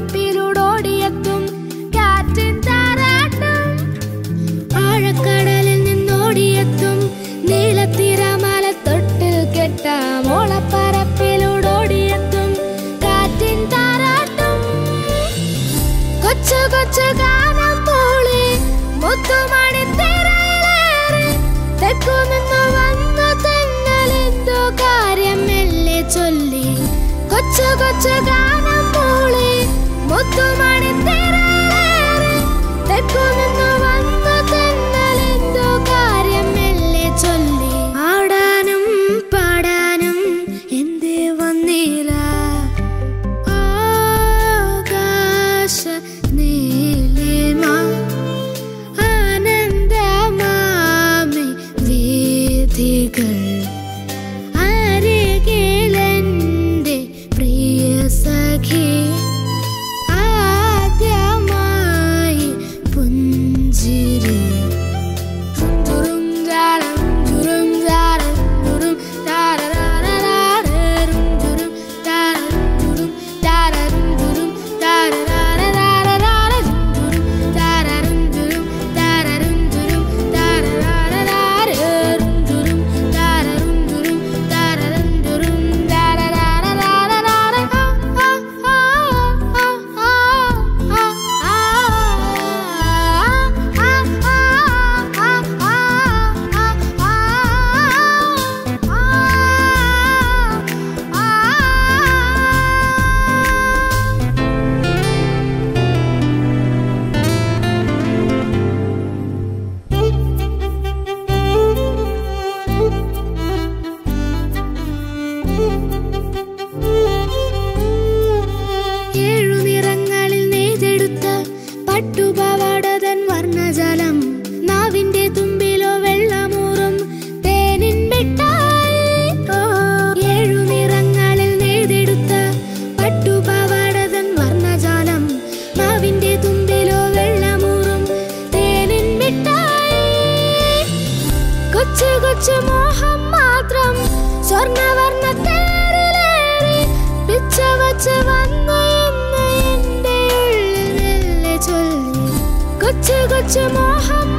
S12: മോളപ്പറപ്പിലൂടോടിയെത്തും കാറ്റിൻ താരാട്ടും ആഴക്കടലിൽ നിന്നോടിയെത്തും നീലത്തിരമാല തൊട്ടിൽ കെട്ട മോളപ്പറപ്പിലൂടോടിയെത്തും കാറ്റിൻ താരാട്ടും കൊച്ചു കൊച്ചു ഗാനം മൂളി മുത്തുമണി തിരയിലേറി തെക്കു നിന്ന് വന്നു തെന്നലെന്തോ കാര്യം മെല്ലെ ചൊല്ലി കൊച്ചു കൊച്ചു ഗാനം മൂളി മുത്തുമണി തിരയിലേറി തെക്കു നിന്ന് വന്നു തെന്നലെന്തോ കാര്യം മെല്ലെ ചൊല്ലി ആടാനും പാടാനും എന്തേ വന്നില്ല ആകാശ നീലിമ ആനന്ദമാമി വീഥികൾ ആദ്യമായി പുഞ്ചിരി കൊച്ചു മോഹം മാത്രം സ്വർണ്ണവർണ്ണ തേരിലേറി പിച്ചവച്ച് വന്നു എന്ന് എന്റെ ഉള്ളിൽ ചൊല്ലി കൊച്ചു കൊച്ചു മോഹം